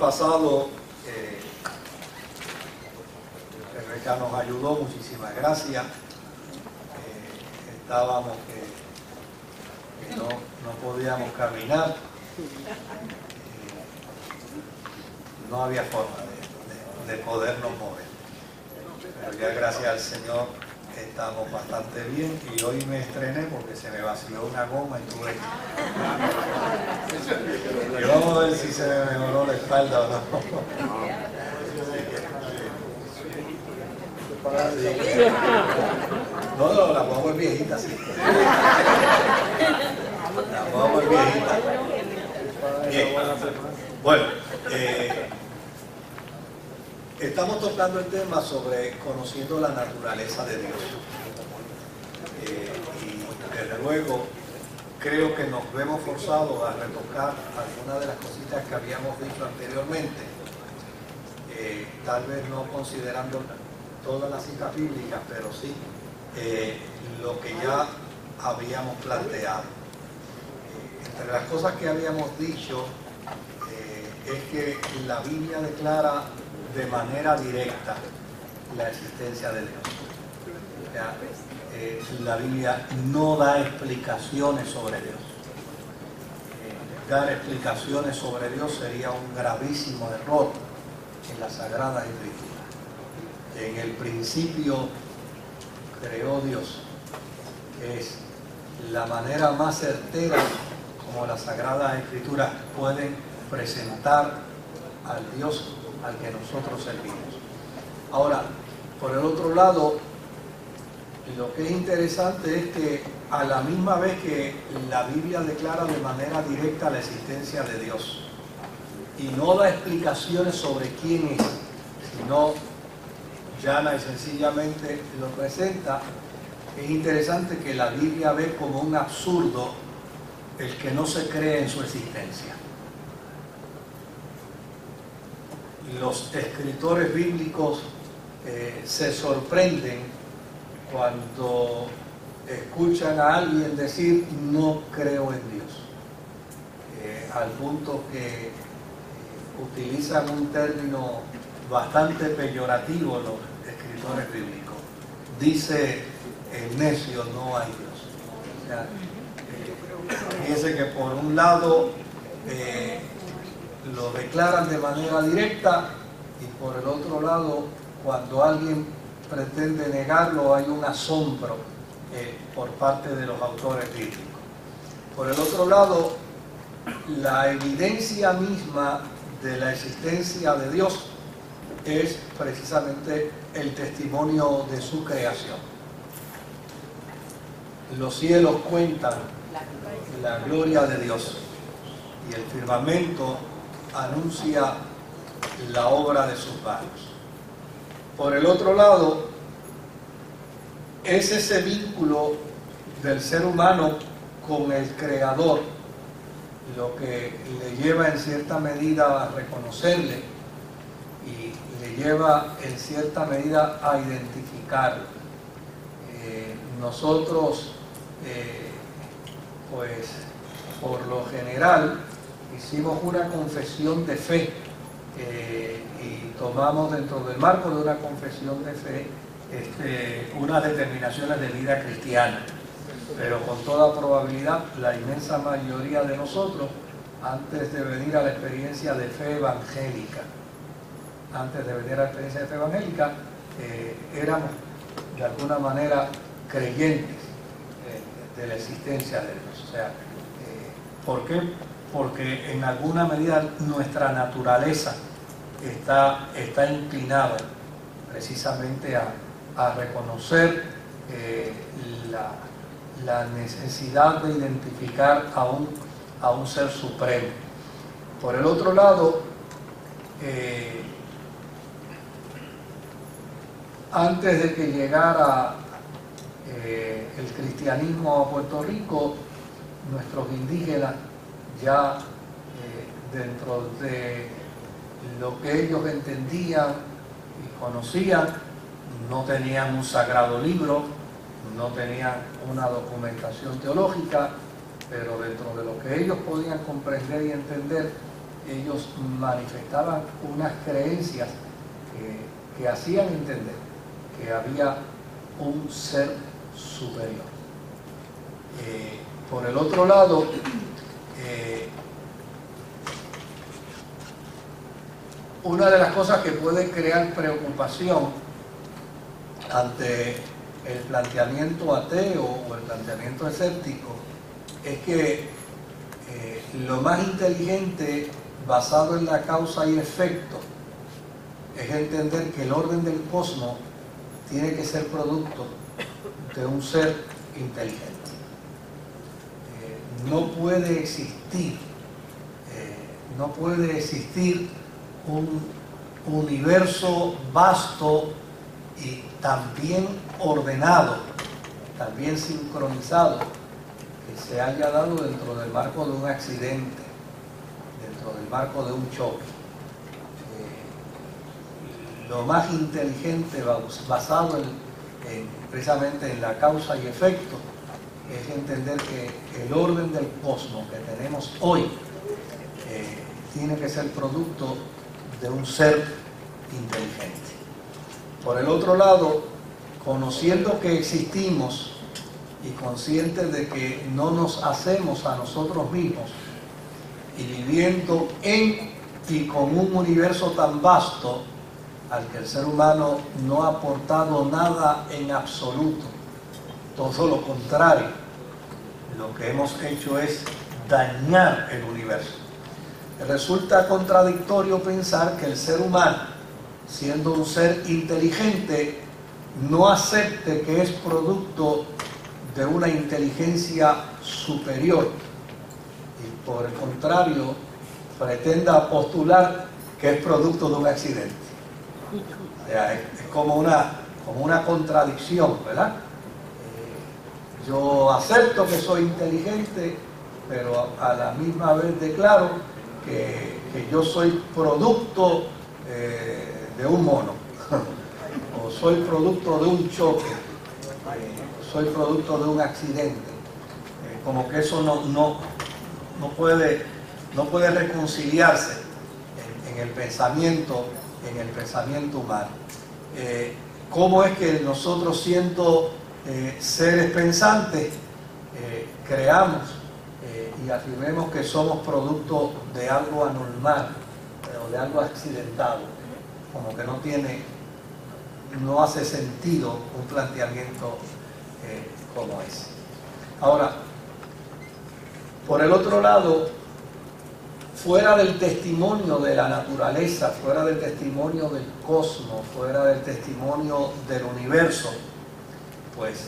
pasado, Rebeca nos ayudó, muchísimas gracias. Estábamos que no podíamos caminar, no había forma de podernos mover. Pero ya gracias al Señor estamos bastante bien, y hoy me estrené porque se me vació una goma y tuve que... Y vamos a ver si se me mejoró la espalda o no. No, la guagua es viejita, sí. La guagua es viejita. Bien. Bueno, estamos tocando el tema sobre conociendo la naturaleza de Dios. Y desde luego creo que nos vemos forzados a retocar algunas de las cositas que habíamos dicho anteriormente, tal vez no considerando todas las citas bíblicas, pero sí lo que ya habíamos planteado. Entre las cosas que habíamos dicho es que la Biblia declara de manera directa la existencia de Dios. O sea, la Biblia no da explicaciones sobre Dios. Dar explicaciones sobre Dios sería un gravísimo error en la Sagrada Escritura. En el principio creó Dios. Es la manera más certera como las Sagradas Escrituras pueden presentar al Dios al que nosotros servimos. Ahora, por el otro lado, lo que es interesante es que a la misma vez que la Biblia declara de manera directa la existencia de Dios y no da explicaciones sobre quién es, sino llana y sencillamente lo presenta, es interesante que la Biblia ve como un absurdo el que no se cree en su existencia. Los escritores bíblicos se sorprenden cuando escuchan a alguien decir no creo en Dios, al punto que utilizan un término bastante peyorativo los escritores bíblicos. Dice el necio no hay Dios. O sea, fíjense que por un lado lo declaran de manera directa, y por el otro lado, cuando alguien pretende negarlo, hay un asombro por parte de los autores bíblicos. Por el otro lado, la evidencia misma de la existencia de Dios es precisamente el testimonio de su creación. Los cielos cuentan la gloria de Dios y el firmamento anuncia la obra de sus manos. Por el otro lado, es ese vínculo del ser humano con el Creador lo que le lleva en cierta medida a reconocerle y le lleva en cierta medida a identificarlo. Nosotros, pues, por lo general, hicimos una confesión de fe y tomamos dentro del marco de una confesión de fe unas determinaciones de vida cristiana, pero con toda probabilidad la inmensa mayoría de nosotros, antes de venir a la experiencia de fe evangélica, éramos de alguna manera creyentes de la existencia de Dios. O sea, ¿por qué? Porque en alguna medida nuestra naturaleza está inclinada precisamente a reconocer la necesidad de identificar a un ser supremo. Por el otro lado, antes de que llegara el cristianismo a Puerto Rico, nuestros indígenas ya dentro de lo que ellos entendían y conocían, no tenían un sagrado libro, no tenían una documentación teológica, pero dentro de lo que ellos podían comprender y entender, ellos manifestaban unas creencias que hacían entender que había un ser superior. Por el otro lado, una de las cosas que puede crear preocupación ante el planteamiento ateo o el planteamiento escéptico es que lo más inteligente, basado en la causa y efecto, es entender que el orden del cosmos tiene que ser producto de un ser inteligente. No puede existir un universo vasto y también ordenado, también sincronizado, que se haya dado dentro del marco de un accidente, dentro del marco de un choque. Lo más inteligente, basado precisamente en la causa y efecto, es entender que el orden del cosmos que tenemos hoy tiene que ser producto de un ser inteligente. Por el otro lado, conociendo que existimos y conscientes de que no nos hacemos a nosotros mismos, y viviendo en y con un universo tan vasto al que el ser humano no ha aportado nada en absoluto, todo lo contrario, lo que hemos hecho es dañar el universo. Resulta contradictorio pensar que el ser humano, siendo un ser inteligente, no acepte que es producto de una inteligencia superior y por el contrario pretenda postular que es producto de un accidente. O sea, es como una contradicción, ¿verdad? Yo acepto que soy inteligente, pero a la misma vez declaro que yo soy producto de un mono, o soy producto de un choque, soy producto de un accidente. Como que eso no puede reconciliarse en el pensamiento humano. ¿Cómo es que nosotros, siendo seres pensantes, creamos y afirmemos que somos producto de algo anormal o de algo accidentado? Como que no hace sentido un planteamiento como ese. Ahora, por el otro lado, fuera del testimonio de la naturaleza, fuera del testimonio del cosmos, fuera del testimonio del universo, pues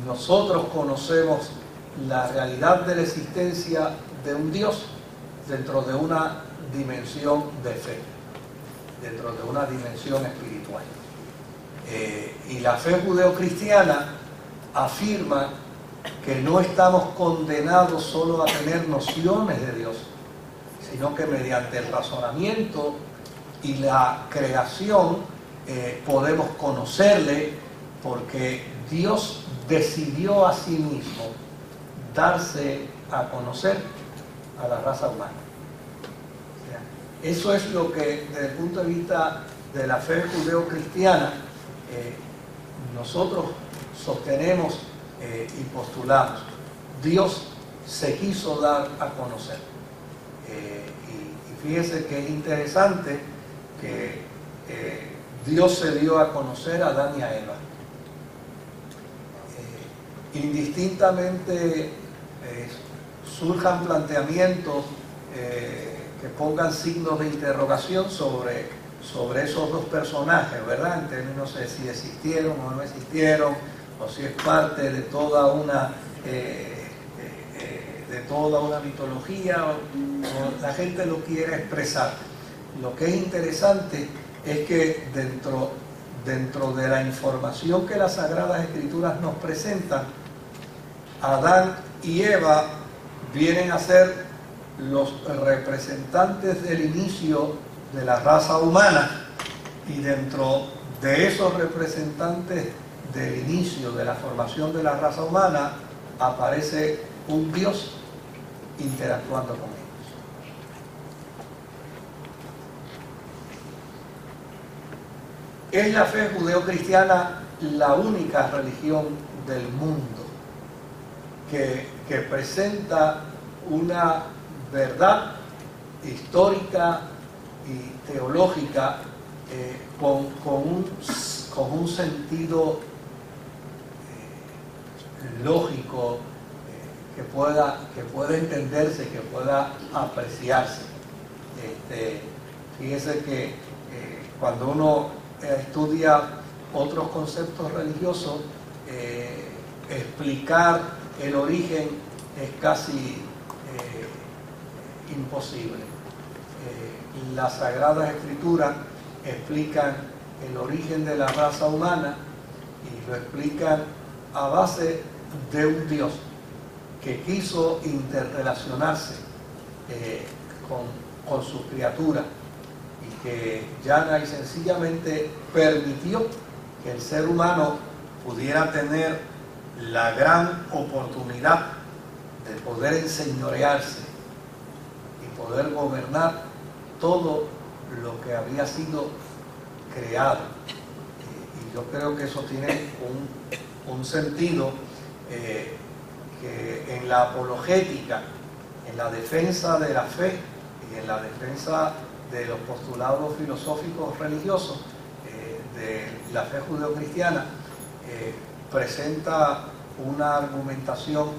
nosotros conocemos la realidad de la existencia de un Dios dentro de una dimensión de fe, dentro de una dimensión espiritual. Y la fe judeocristiana afirma que no estamos condenados solo a tener nociones de Dios, sino que mediante el razonamiento y la creación podemos conocerle, porque Dios decidió a sí mismo darse a conocer a la raza humana. O sea, eso es lo que, desde el punto de vista de la fe judeocristiana, nosotros sostenemos y postulamos. Dios se quiso dar a conocer. Y fíjese que es interesante que Dios se dio a conocer a Adán y a Eva. Indistintamente surjan planteamientos que pongan signos de interrogación sobre esos dos personajes, ¿verdad? En términos de si existieron o no existieron, o si es parte de toda una mitología, o la gente lo quiere expresar. Lo que es interesante es que dentro de la información que las Sagradas Escrituras nos presentan, Adán y Eva vienen a ser los representantes del inicio de la raza humana, y dentro de esos representantes del inicio de la formación de la raza humana aparece un Dios interactuando con ellos. ¿Es la fe judeocristiana la única religión del mundo que presenta una verdad histórica y teológica con un sentido lógico que pueda entenderse, que pueda apreciarse? Fíjese que cuando uno estudia otros conceptos religiosos, explicar el origen es casi imposible. Las Sagradas Escrituras explican el origen de la raza humana y lo explican a base de un Dios que quiso interrelacionarse con su criatura y que llana y sencillamente permitió que el ser humano pudiera tener la gran oportunidad de poder enseñorearse y poder gobernar todo lo que había sido creado. Y yo creo que eso tiene un sentido que en la apologética, en la defensa de la fe y en la defensa de los postulados filosóficos religiosos de la fe judeocristiana, presenta una argumentación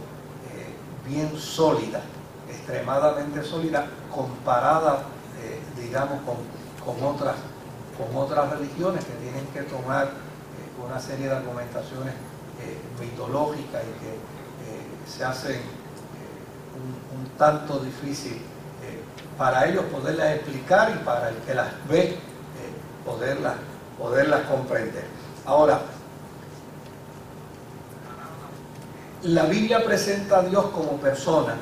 bien sólida, extremadamente sólida, comparada, digamos, con otras religiones que tienen que tomar una serie de argumentaciones mitológicas y que se hacen un tanto difícil para ellos poderlas explicar y para el que las ve poderlas comprender. Ahora, la Biblia presenta a Dios como persona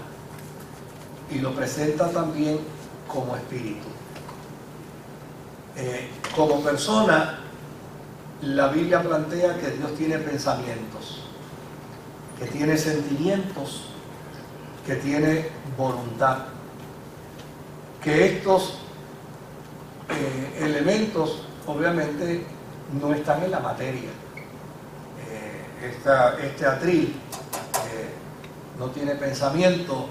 y lo presenta también como espíritu. Como persona, la Biblia plantea que Dios tiene pensamientos, que tiene sentimientos, que tiene voluntad, que estos elementos obviamente no están en la materia. Este atril no tiene pensamiento,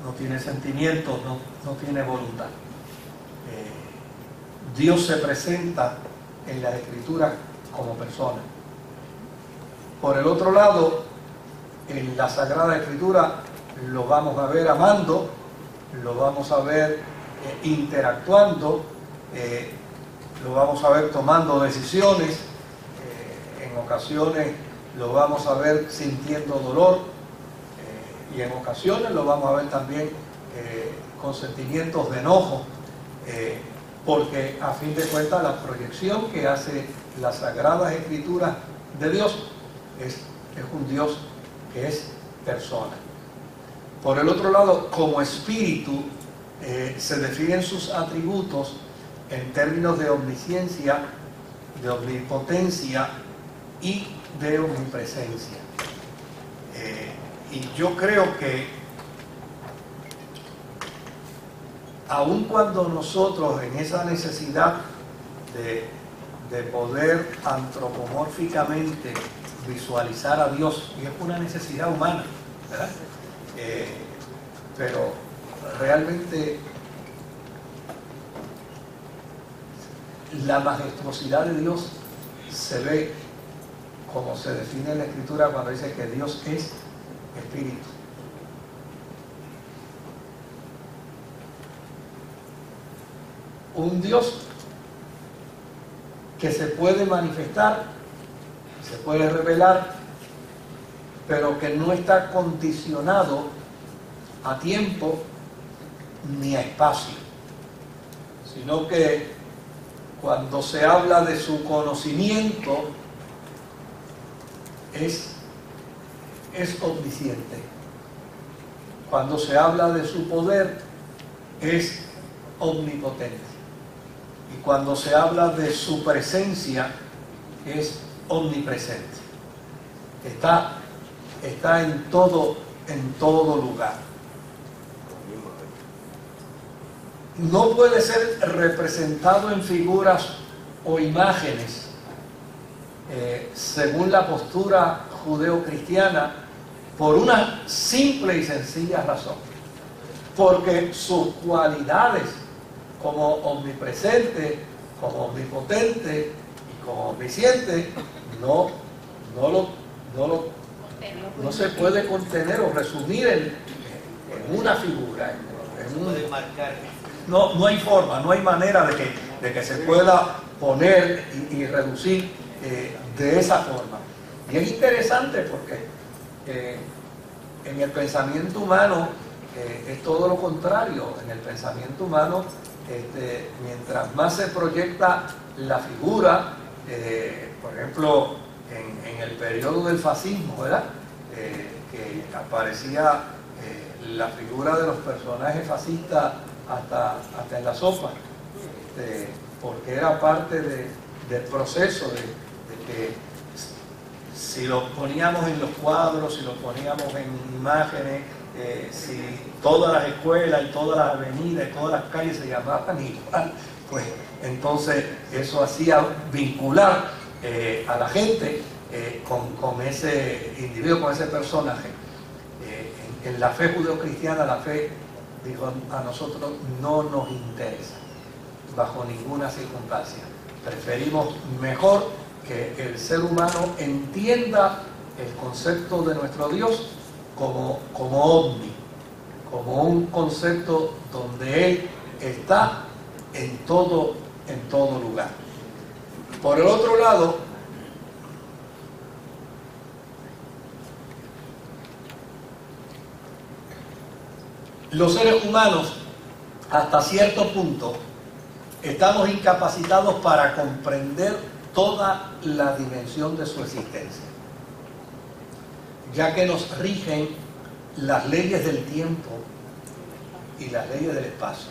no tiene sentimiento, no tiene voluntad. Dios se presenta en las Escrituras como persona. Por el otro lado, en la Sagrada Escritura lo vamos a ver amando, lo vamos a ver interactuando, lo vamos a ver tomando decisiones, en ocasiones lo vamos a ver sintiendo dolor y en ocasiones lo vamos a ver también con sentimientos de enojo, porque a fin de cuentas la proyección que hace las Sagradas Escrituras de Dios es un Dios que es persona. Por el otro lado, como espíritu, se definen sus atributos en términos de omnisciencia, de omnipotencia y de omnipresencia. Y yo creo que aun cuando nosotros en esa necesidad de poder antropomórficamente visualizar a Dios, y es una necesidad humana, ¿verdad? Pero realmente la majestuosidad de Dios se ve como se define en la Escritura cuando dice que Dios es espíritu. Un Dios que se puede manifestar, se puede revelar, pero que no está condicionado a tiempo ni a espacio, sino que cuando se habla de su conocimiento es omnisciente. Cuando se habla de su poder es omnipotente. Y cuando se habla de su presencia es omnipresente. Está en todo lugar. No puede ser representado en figuras o imágenes según la postura judeo-cristiana, por una simple y sencilla razón, porque sus cualidades como omnipresente, como omnipotente y como omnisciente no se puede contener o resumir en una figura, no hay forma, no hay manera de que se pueda poner y reducir de esa forma. Y es interesante porque en el pensamiento humano es todo lo contrario. En el pensamiento humano, mientras más se proyecta la figura, por ejemplo, en el periodo del fascismo, ¿verdad? Que aparecía la figura de los personajes fascistas hasta en la sopa, porque era parte del proceso de que si los poníamos en los cuadros, si los poníamos en imágenes, si todas las escuelas y todas las avenidas y todas las calles se llamaban igual, pues entonces eso hacía vincular a la gente con ese individuo, con ese personaje. En la fe judeocristiana, la fe dijo a nosotros no nos interesa bajo ninguna circunstancia. Preferimos mejor que el ser humano entienda el concepto de nuestro Dios como ovni, como un concepto donde Él está en todo lugar. Por el otro lado, los seres humanos, hasta cierto punto, estamos incapacitados para comprender toda la dimensión de su existencia, ya que nos rigen las leyes del tiempo y las leyes del espacio.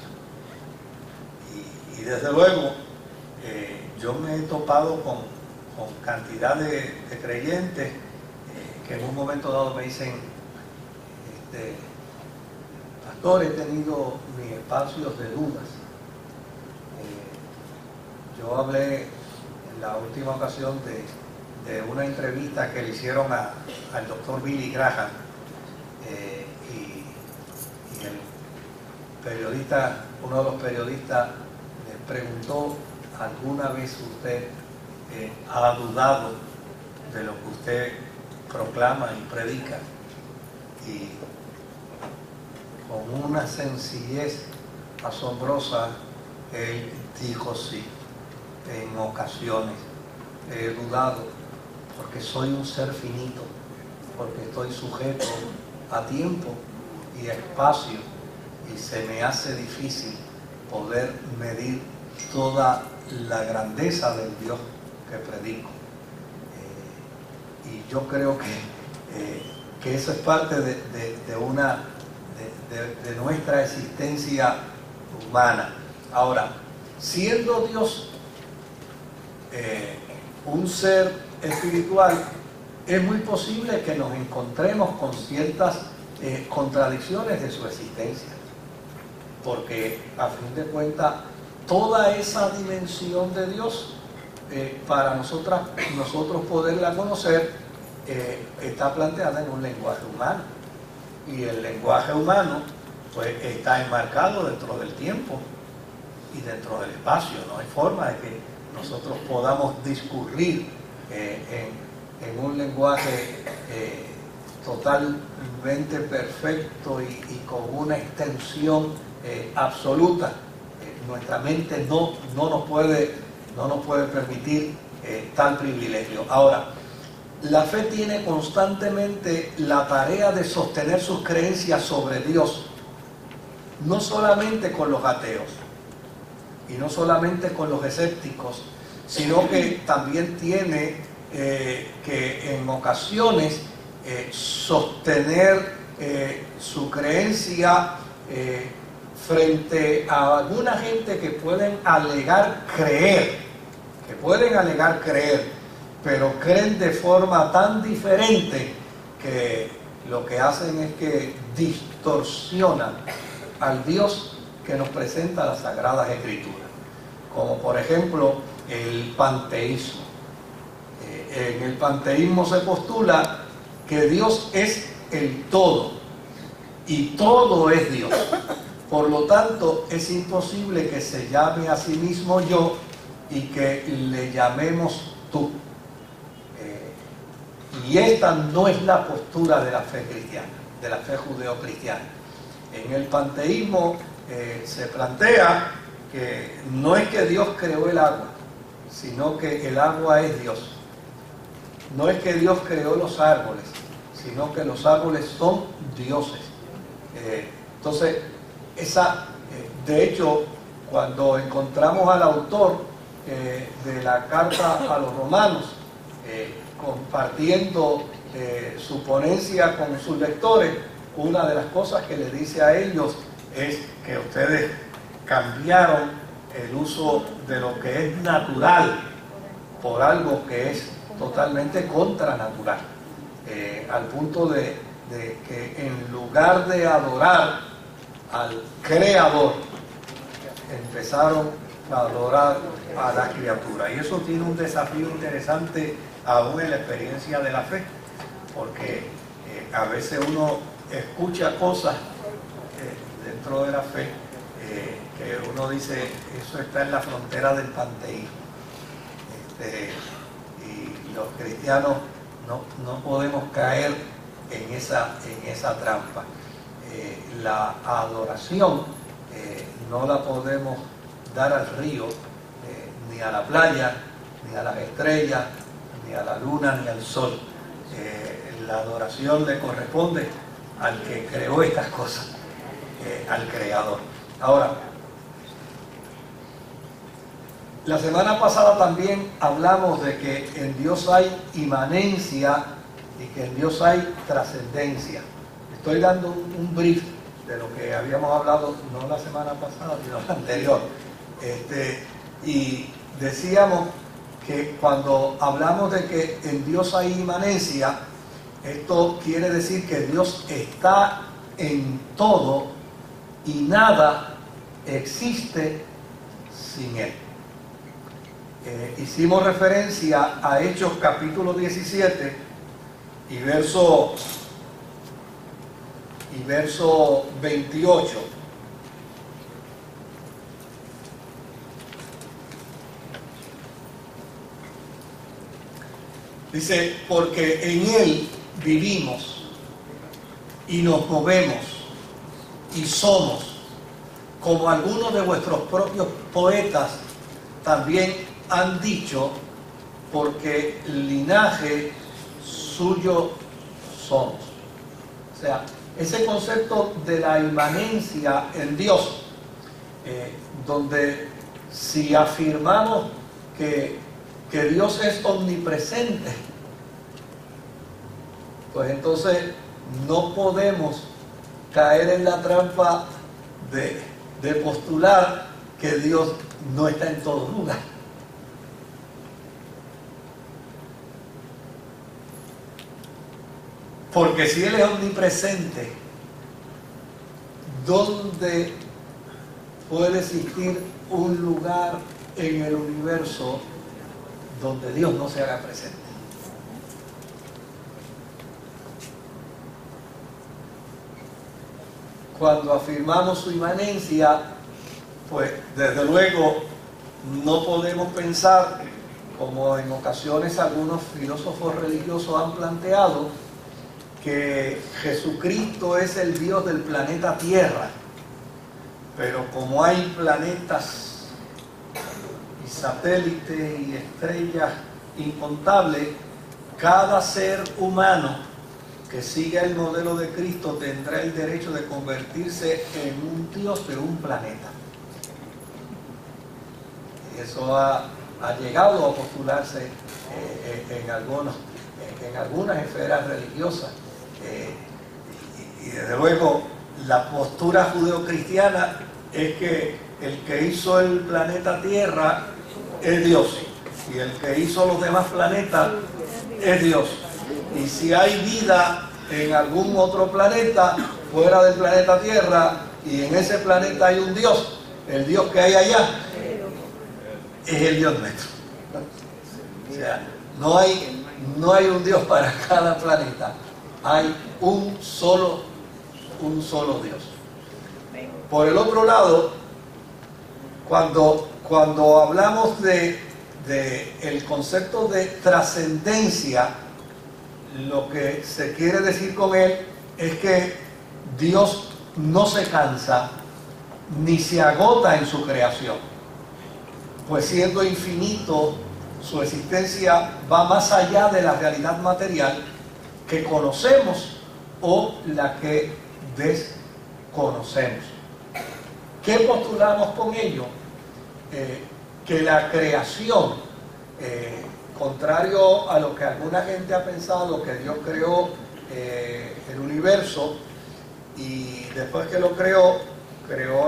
Y desde luego, yo me he topado con cantidad de creyentes que en un momento dado me dicen, pastor, he tenido mis espacios de dudas. Yo hablé en la última ocasión de una entrevista que le hicieron al doctor Billy Graham, y el periodista, uno de los periodistas, le preguntó: ¿alguna vez usted ha dudado de lo que usted proclama y predica? Y con una sencillez asombrosa, él dijo: sí, en ocasiones he dudado, porque soy un ser finito, porque estoy sujeto a tiempo y a espacio, y se me hace difícil poder medir toda la grandeza del Dios que predico. Y yo creo que eso es parte de nuestra existencia humana. Ahora, siendo Dios un ser espiritual, es muy posible que nos encontremos con ciertas contradicciones de su existencia, porque a fin de cuentas toda esa dimensión de Dios, para nosotros poderla conocer, está planteada en un lenguaje humano, y el lenguaje humano pues está enmarcado dentro del tiempo y dentro del espacio. No hay forma de que nosotros podamos discurrir en un lenguaje totalmente perfecto y con una extensión absoluta. Nuestra mente no nos puede permitir tal privilegio. Ahora, la fe tiene constantemente la tarea de sostener sus creencias sobre Dios, no solamente con los ateos y no solamente con los escépticos, sino que también tiene que en ocasiones sostener su creencia frente a alguna gente que pueden alegar creer, pero creen de forma tan diferente que lo que hacen es que distorsionan al Dios que nos presenta las Sagradas Escrituras, como por ejemplo el panteísmo. En el panteísmo se postula que Dios es el todo y todo es Dios. Por lo tanto, es imposible que se llame a sí mismo yo y que le llamemos tú. Y esta no es la postura de la fe cristiana, de la fe judeocristiana. En el panteísmo se plantea que no es que Dios creó el agua, sino que el agua es Dios. No es que Dios creó los árboles, sino que los árboles son dioses. Entonces, de hecho, cuando encontramos al autor de la carta a los romanos, compartiendo su ponencia con sus lectores, una de las cosas que les dice a ellos es que ustedes cambiaron el uso de lo que es natural por algo que es totalmente contranatural, al punto de que en lugar de adorar al Creador, empezaron a adorar a la criatura. Y eso tiene un desafío interesante aún en la experiencia de la fe, porque a veces uno escucha cosas dentro de la fe que uno dice, eso está en la frontera del panteísmo. Y los cristianos no podemos caer en esa trampa. La adoración no la podemos dar al río, ni a la playa, ni a las estrellas, ni a la luna, ni al sol. La adoración le corresponde al que creó estas cosas, al Creador. Ahora, la semana pasada también hablamos de que en Dios hay inmanencia y que en Dios hay trascendencia. Estoy dando un brief de lo que habíamos hablado, no la semana pasada, sino la anterior. Y decíamos que cuando hablamos de que en Dios hay inmanencia, esto quiere decir que Dios está en todo y nada existe sin Él. Hicimos referencia a Hechos capítulo 17 y verso 28. Dice, porque en Él vivimos y nos movemos y somos, como algunos de vuestros propios poetas también han dicho, porque linaje suyo somos. O sea, ese concepto de la inmanencia en Dios, donde si afirmamos que Dios es omnipresente, pues entonces no podemos caer en la trampa de postular que Dios no está en todo lugar. Porque si Él es omnipresente, ¿dónde puede existir un lugar en el universo donde Dios no se haga presente? Cuando afirmamos su inmanencia, pues desde luego no podemos pensar, como en ocasiones algunos filósofos religiosos han planteado, que Jesucristo es el Dios del planeta Tierra, pero como hay planetas y satélites y estrellas incontables, cada ser humano que siga el modelo de Cristo tendrá el derecho de convertirse en un Dios de un planeta. Y eso ha llegado a postularse en algunas esferas religiosas. Y desde luego la postura judeocristiana es que el que hizo el planeta Tierra es Dios y el que hizo los demás planetas es Dios. Y si hay vida en algún otro planeta fuera del planeta Tierra y en ese planeta hay un Dios, el Dios que hay allá es el Dios nuestro. O sea, no hay no hay un Dios para cada planeta, hay un solo Dios. Por el otro lado, cuando hablamos de el concepto de trascendencia, lo que se quiere decir con él es que Dios no se cansa ni se agota en su creación, pues siendo infinito, su existencia va más allá de la realidad material que conocemos o la que desconocemos. ¿Qué postulamos con ello? Que la creación, contrario a lo que alguna gente ha pensado, que Dios creó el universo y después que lo creó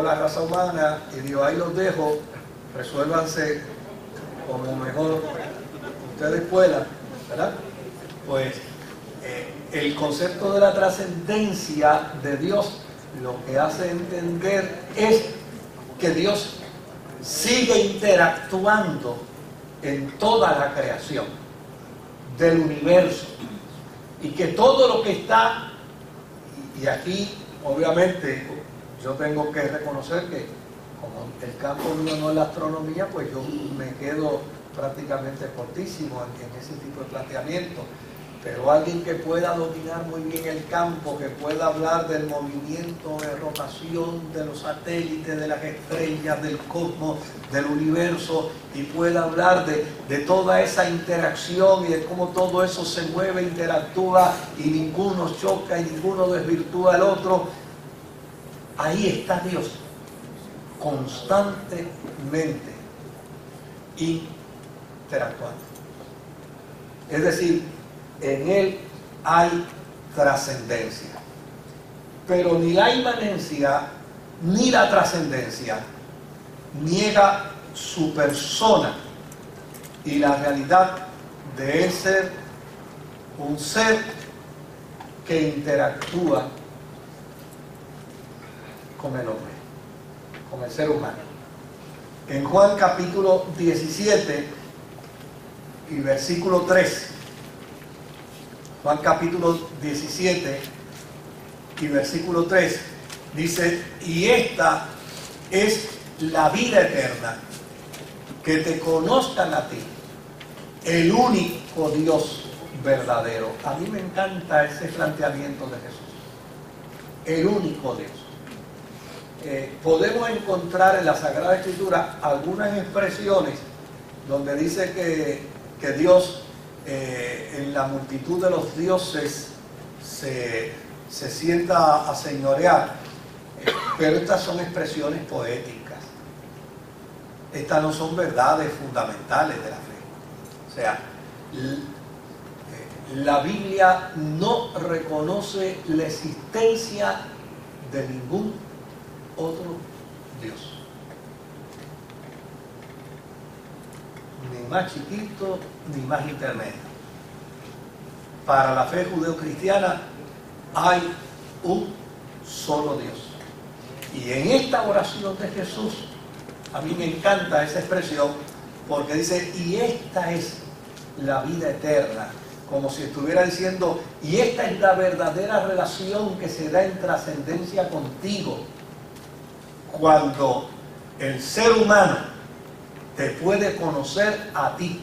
la raza humana y dijo, ahí los dejo, resuélvanse como mejor ustedes puedan, ¿verdad? Pues el concepto de la trascendencia de Dios lo que hace entender es que Dios sigue interactuando en toda la creación del universo y que todo lo que está, y aquí obviamente yo tengo que reconocer que como el campo mío no es la astronomía, pues yo me quedo prácticamente cortísimo en ese tipo de planteamiento. Pero alguien que pueda dominar muy bien el campo, que pueda hablar del movimiento de rotación de los satélites, de las estrellas, del cosmos, del universo, y pueda hablar de toda esa interacción y de cómo todo eso se mueve, interactúa y ninguno choca y ninguno desvirtúa al otro, ahí está Dios, constantemente interactuando. Es decir, en Él hay trascendencia. Pero ni la inmanencia ni la trascendencia niega su persona y la realidad de él ser un ser que interactúa con el hombre, con el ser humano. En Juan capítulo 17 y versículo 3, Juan capítulo 17 y versículo 3 dice: y esta es la vida eterna, que te conozcan a ti, el único Dios verdadero. A mí me encanta ese planteamiento de Jesús, el único Dios. Podemos encontrar en la Sagrada Escritura algunas expresiones donde dice que Dios en la multitud de los dioses se sienta a señorear, pero estas son expresiones poéticas, estas no son verdades fundamentales de la fe. O sea, la Biblia no reconoce la existencia de ningún otro Dios, ni más chiquito ni más intermedio. Para la fe judeocristiana hay un solo Dios. Y en esta oración de Jesús, a mí me encanta esa expresión, porque dice: y esta es la vida eterna, como si estuviera diciendo: y esta es la verdadera relación que se da en trascendencia contigo, cuando el ser humano te puede conocer a ti,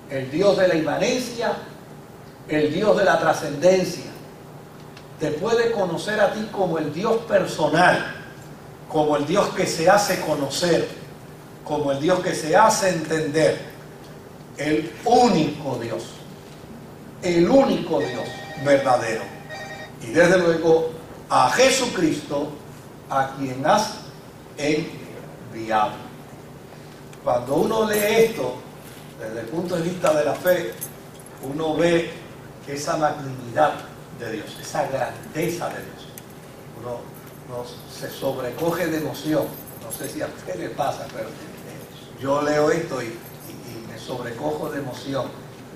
el Dios de la inmanencia, el Dios de la trascendencia, te puede conocer a ti como el Dios personal, como el Dios que se hace conocer, como el Dios que se hace entender, el único Dios verdadero. Y desde luego a Jesucristo, a quien has enviado. Cuando uno lee esto desde el punto de vista de la fe, uno ve esa magnanimidad de Dios, esa grandeza de Dios. Uno se sobrecoge de emoción. No sé si a usted le pasa, pero yo leo esto y me sobrecojo de emoción.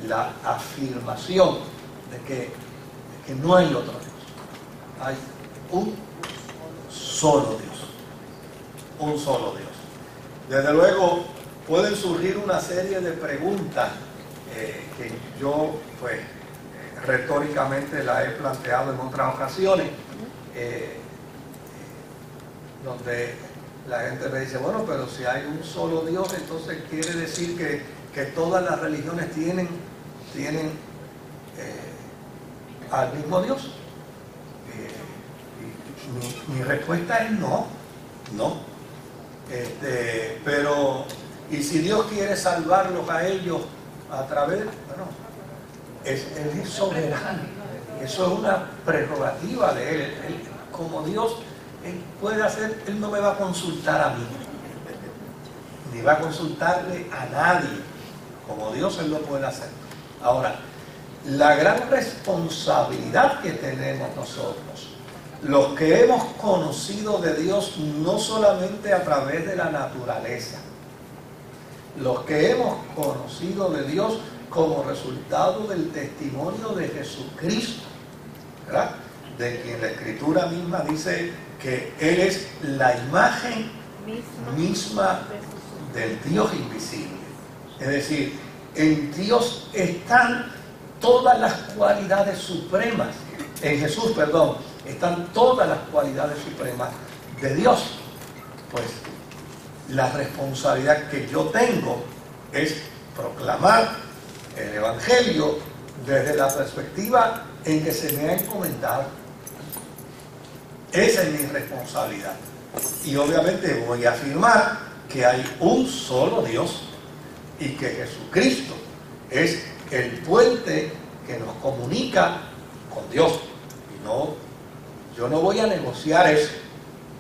La afirmación de que no hay otro Dios. Hay un solo Dios. Un solo Dios. Desde luego pueden surgir una serie de preguntas que yo pues retóricamente la he planteado en otras ocasiones, donde la gente me dice, bueno, pero si hay un solo Dios, entonces quiere decir que todas las religiones tienen al mismo Dios. Mi respuesta es no. Pero, y si Dios quiere salvarlos a ellos a través, bueno, Él es soberano. Eso es una prerrogativa de Él. Como Dios, Él puede hacer, Él no me va a consultar a mí, ni va a consultarle a nadie. Como Dios, Él lo puede hacer. Ahora, la gran responsabilidad que tenemos nosotros, los que hemos conocido de Dios no solamente a través de la naturaleza, los que hemos conocido de Dios como resultado del testimonio de Jesucristo, ¿verdad? De quien la Escritura misma dice que Él es la imagen misma del Dios invisible. Es decir, en Dios están todas las cualidades supremas, en Jesús, perdón, están todas las cualidades supremas de Dios. Pues la responsabilidad que yo tengo es proclamar el Evangelio desde la perspectiva en que se me ha encomendado. Esa es mi responsabilidad. Y obviamente voy a afirmar que hay un solo Dios y que Jesucristo es el puente que nos comunica con Dios. Y yo no voy a negociar eso.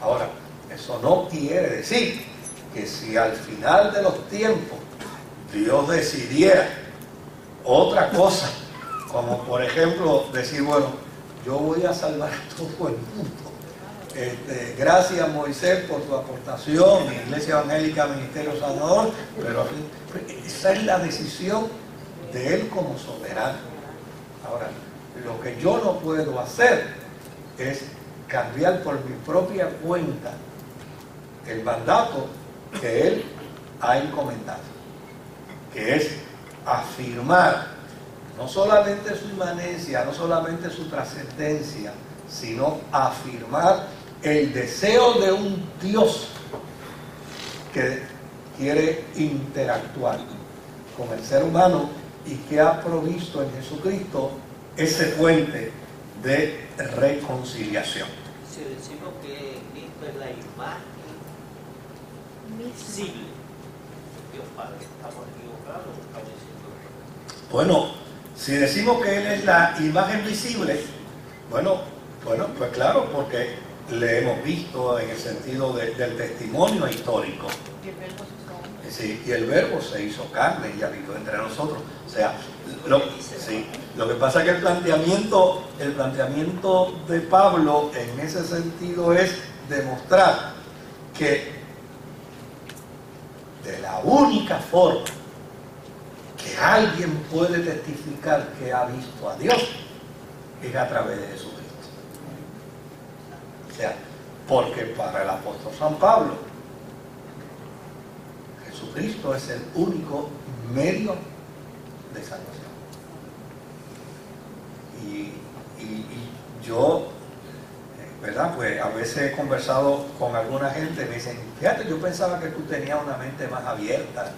Ahora, eso no quiere decir que si al final de los tiempos Dios decidiera otra cosa, como por ejemplo decir, bueno, yo voy a salvar a todo el mundo. Gracias, Moisés, por tu aportación, mi Iglesia Evangélica, Ministerio Sanador, pero esa es la decisión de Él como soberano. Ahora, lo que yo no puedo hacer es cambiar por mi propia cuenta el mandato que Él ha encomendado, que es afirmar no solamente su inmanencia, no solamente su trascendencia, sino afirmar el deseo de un Dios que quiere interactuar con el ser humano y que ha provisto en Jesucristo ese puente de reconciliación. Si decimos que Cristo es la imagen visible de Dios Padre, ¿estamos equivocados o estamos diciendo? Bueno, si decimos que Él es la imagen visible, bueno, pues claro, porque le hemos visto en el sentido del testimonio histórico. Sí, y el Verbo se hizo carne y habitó entre nosotros. O sea, lo que pasa es que el planteamiento de Pablo en ese sentido es demostrar que de la única forma que alguien puede testificar que ha visto a Dios es a través de Jesucristo. O sea, porque para el apóstol San Pablo, Jesucristo es el único medio de salvación. Y yo, ¿verdad? Pues a veces he conversado con alguna gente y me dicen, fíjate, yo pensaba que tú tenías una mente más abierta.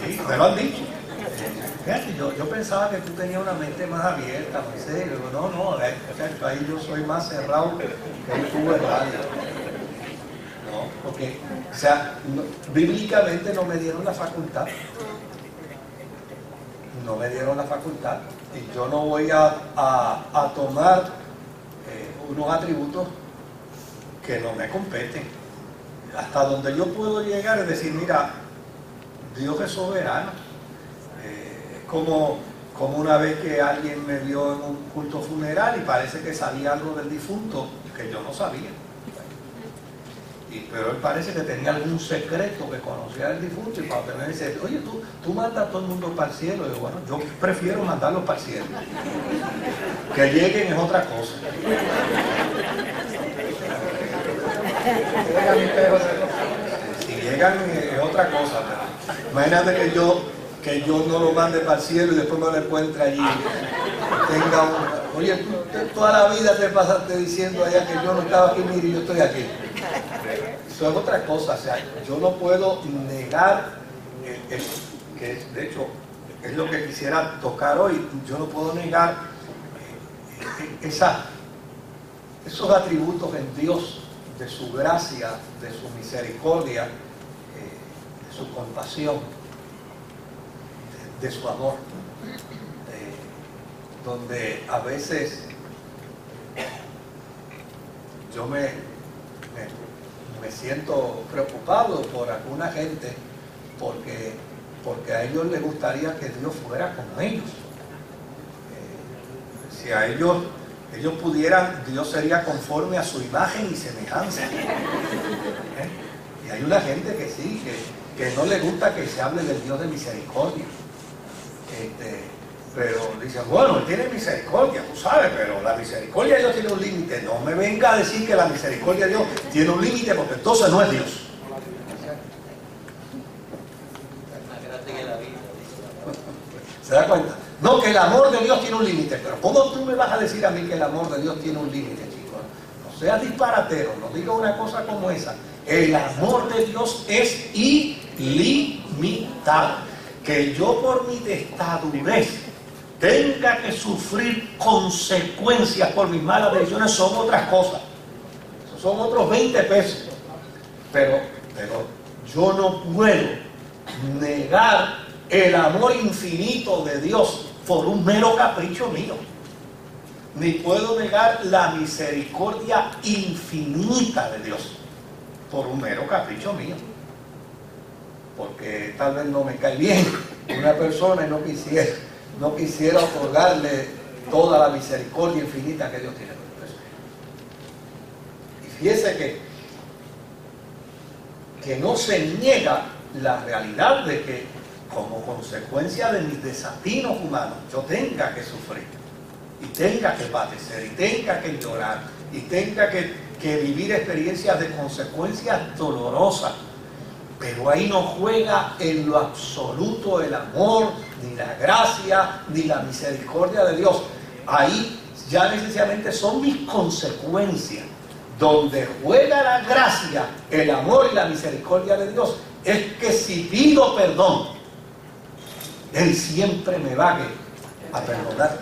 Sí, me lo han dicho. Fíjate, yo pensaba que tú tenías una mente más abierta, no sé. No, ahí yo soy más cerrado que un tubo de radio. No, porque, o sea, bíblicamente no me dieron la facultad. No me dieron la facultad. Y yo no voy a tomar unos atributos que no me competen. Hasta donde yo puedo llegar es decir, mira, Dios es soberano. Como una vez que alguien me vio en un culto funeral y parece que sabía algo del difunto que yo no sabía. Pero él parece que tenía algún secreto que conocía del difunto y cuando me dice, oye, tú mandas a todo el mundo para el cielo. Y yo, bueno, yo prefiero mandarlos para el cielo. Que lleguen es otra cosa. Si niegan es otra cosa, pero imagínate que yo no lo mande para el cielo y después me lo encuentre allí. Tenga oye, tú toda la vida te pasaste diciendo allá que yo no estaba aquí, mire, yo estoy aquí. Eso es otra cosa, o sea, yo no puedo negar, que de hecho es lo que quisiera tocar hoy, yo no puedo negar esos atributos en Dios, de su gracia, de su misericordia, de su compasión, de su amor, donde a veces yo me siento preocupado por alguna gente porque a ellos les gustaría que Dios fuera como ellos. Si a ellos pudieran, Dios sería conforme a su imagen y semejanza. Y hay una gente que sí, que no le gusta que se hable del Dios de misericordia. Pero dicen, bueno, Él tiene misericordia, tú sabes, pero la misericordia de Dios tiene un límite. No me venga a decir que la misericordia de Dios tiene un límite, porque entonces no es Dios. ¿Se da cuenta? No, que el amor de Dios tiene un límite. Pero ¿cómo tú me vas a decir a mí que el amor de Dios tiene un límite, chicos? No seas disparatero, no diga una cosa como esa. El amor de Dios es ilimitado. Que yo por mi testadurez tenga que sufrir consecuencias por mis malas decisiones son otras cosas. Esos son otros 20 pesos. Pero yo no puedo negar el amor infinito de Dios por un mero capricho mío. Ni puedo negar la misericordia infinita de Dios por un mero capricho mío. Porque tal vez no me cae bien una persona y no quisiera otorgarle toda la misericordia infinita que Dios tiene. Y fíjese que no se niega la realidad de que como consecuencia de mis desatinos humanos yo tenga que sufrir y tenga que padecer y tenga que llorar y tenga que vivir experiencias de consecuencias dolorosas. Pero ahí no juega en lo absoluto el amor, ni la gracia, ni la misericordia de Dios. Ahí ya necesariamente son mis consecuencias. Donde juega la gracia, el amor y la misericordia de Dios es que si pido perdón, Él siempre me va a perdonar.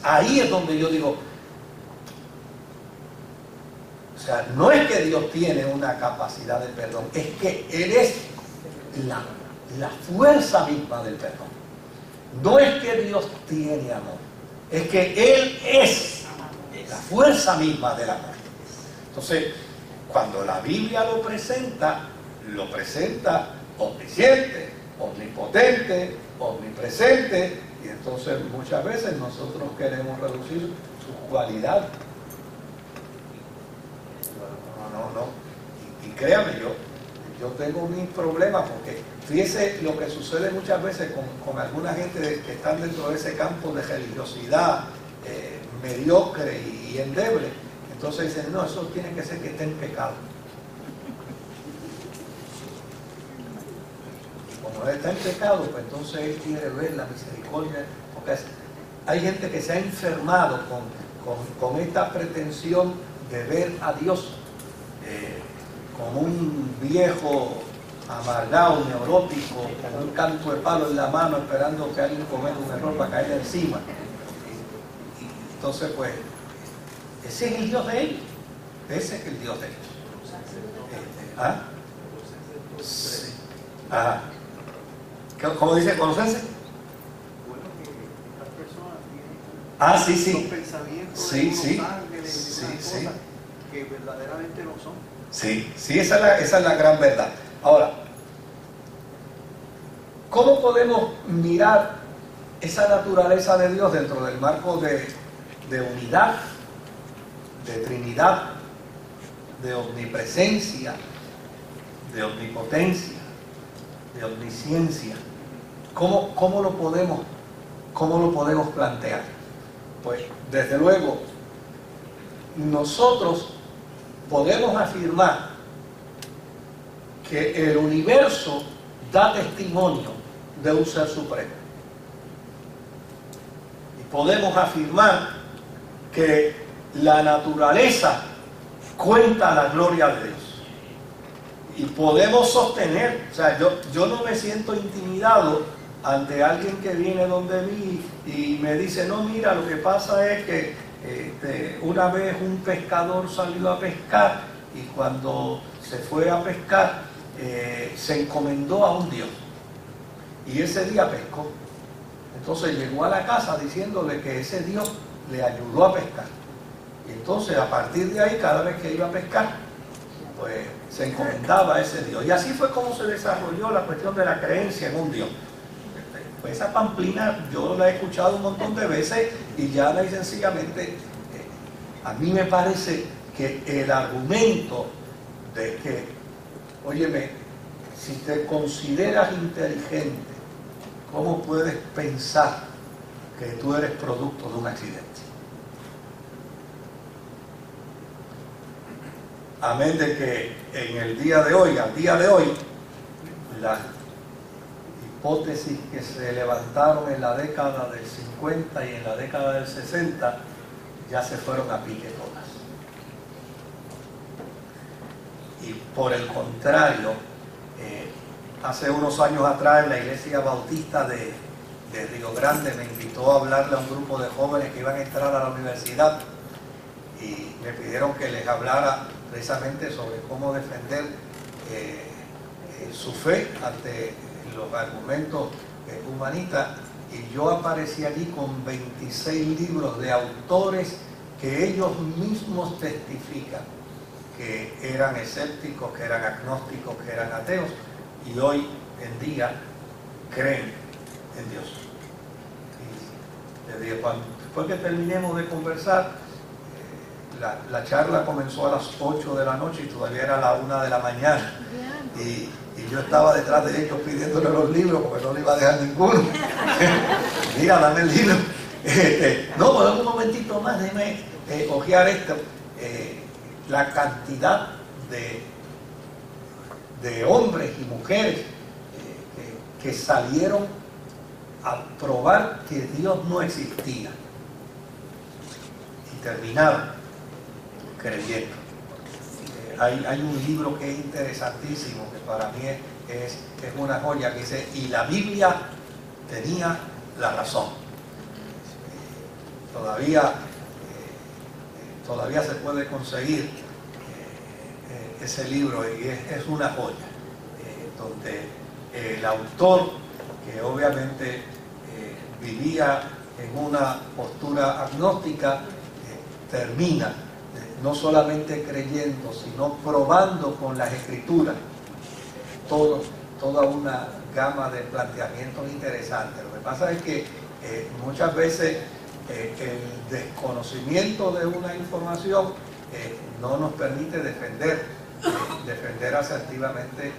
Ahí es donde yo digo, o sea, no es que Dios tiene una capacidad de perdón, es que Él es la fuerza misma del perdón. No es que Dios tiene amor, es que Él es la fuerza misma del amor. Entonces, cuando la Biblia lo presenta omnisciente, omnipotente, omnipresente, y entonces muchas veces nosotros queremos reducir su cualidad. No. Y créame, yo tengo mis problemas porque fíjese lo que sucede muchas veces con alguna gente que están dentro de ese campo de religiosidad mediocre y endeble. Entonces dicen, no, eso tiene que ser que esté en pecado. Y como él está en pecado, pues entonces él quiere ver la misericordia. Porque hay gente que se ha enfermado con esta pretensión de ver a Dios como un viejo amargado, neurótico, con un canto de palo en la mano esperando que alguien cometa un error para caerle encima. Y entonces pues ese es el Dios de ellos. Ese es el Dios de ellos. Sí. ¿Cómo dice? ¿Conocerse? Sí. Pensamientos Sí. Que verdaderamente no son. Sí, esa es la gran verdad. Ahora, ¿cómo podemos mirar esa naturaleza de Dios dentro del marco de unidad, de Trinidad, de omnipresencia, de omnipotencia, de omnisciencia? ¿Cómo lo podemos plantear? Pues, desde luego, nosotros podemos afirmar que el universo da testimonio de un ser supremo. Y podemos afirmar que la naturaleza cuenta la gloria de Dios. Y podemos sostener, o sea, yo no me siento intimidado ante alguien que viene donde mí y me dice, no, mira, lo que pasa es que una vez un pescador salió a pescar y cuando se fue a pescar se encomendó a un Dios y ese día pescó. Entonces llegó a la casa diciéndole que ese Dios le ayudó a pescar. Y entonces a partir de ahí, cada vez que iba a pescar, pues se encomendaba a ese Dios. Y así fue como se desarrolló la cuestión de la creencia en un Dios. Pues esa pamplina yo la he escuchado un montón de veces y ya y sencillamente a mí me parece que el argumento de que, óyeme, si te consideras inteligente, ¿cómo puedes pensar que tú eres producto de un accidente? Amén de que en el día de hoy, al día de hoy, las hipótesis que se levantaron en la década del 50 y en la década del 60 ya se fueron a pique todas. Y por el contrario, hace unos años atrás la Iglesia Bautista de Río Grande me invitó a hablarle a un grupo de jóvenes que iban a entrar a la universidad y me pidieron que les hablara precisamente sobre cómo defender su fe ante los argumentos humanistas, y yo aparecí allí con 26 libros de autores que ellos mismos testifican que eran escépticos, que eran agnósticos, que eran ateos, y hoy en día creen en Dios. Y les dije, después que terminemos de conversar, la charla comenzó a las 8 de la noche y todavía era la 1 de la mañana. Y yo estaba detrás de ellos pidiéndole los libros porque no le iba a dejar ninguno. Mira, dame el libro. No, pues un momentito más, déjeme ojear esto. La cantidad de hombres y mujeres que salieron a probar que Dios no existía y terminaron creyendo. Hay un libro que es interesantísimo, que para mí es una joya, que dice, y la Biblia tenía la razón. Todavía se puede conseguir ese libro y es una joya, donde el autor, que obviamente vivía en una postura agnóstica, termina no solamente creyendo, sino probando con las escrituras toda una gama de planteamientos interesantes. Lo que pasa es que muchas veces el desconocimiento de una información no nos permite defender asertivamente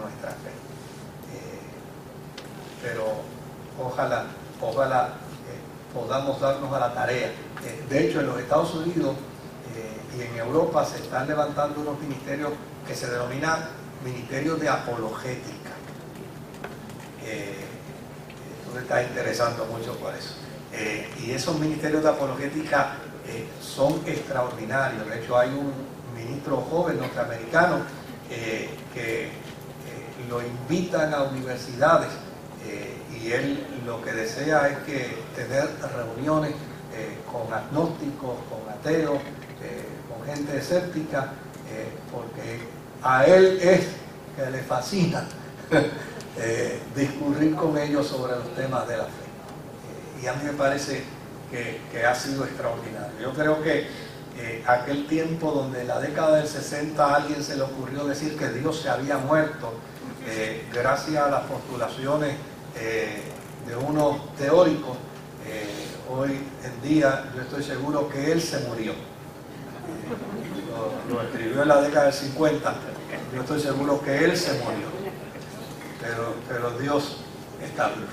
nuestra fe. Pero ojalá podamos darnos a la tarea. De hecho, en los Estados Unidos y en Europa se están levantando unos ministerios que se denominan ministerios de apologética. Tú te estás interesando mucho por eso. Y esos ministerios de apologética son extraordinarios. De hecho, hay un ministro joven norteamericano que lo invitan a universidades y él lo que desea es que tener reuniones con agnósticos, con ateos, con gente escéptica, porque a él es que le fascina discurrir con ellos sobre los temas de la fe. Y a mí me parece que ha sido extraordinario. Yo creo que aquel tiempo donde en la década del 60 a alguien se le ocurrió decir que Dios se había muerto, gracias a las postulaciones de unos teóricos, hoy en día yo estoy seguro que él se murió. Lo escribió en la década del 50, yo estoy seguro que él se murió, pero Dios está vivo.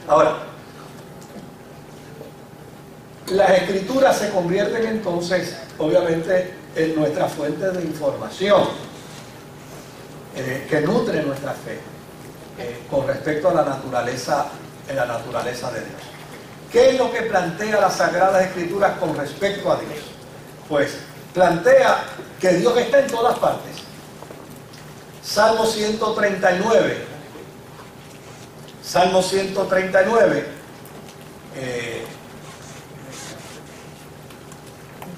Ahora, las escrituras se convierten entonces, obviamente, en nuestra fuente de información que nutre nuestra fe con respecto a la naturaleza de Dios. ¿Qué es lo que plantea las Sagradas Escrituras con respecto a Dios? Pues plantea que Dios está en todas partes. Salmo 139. Salmo 139.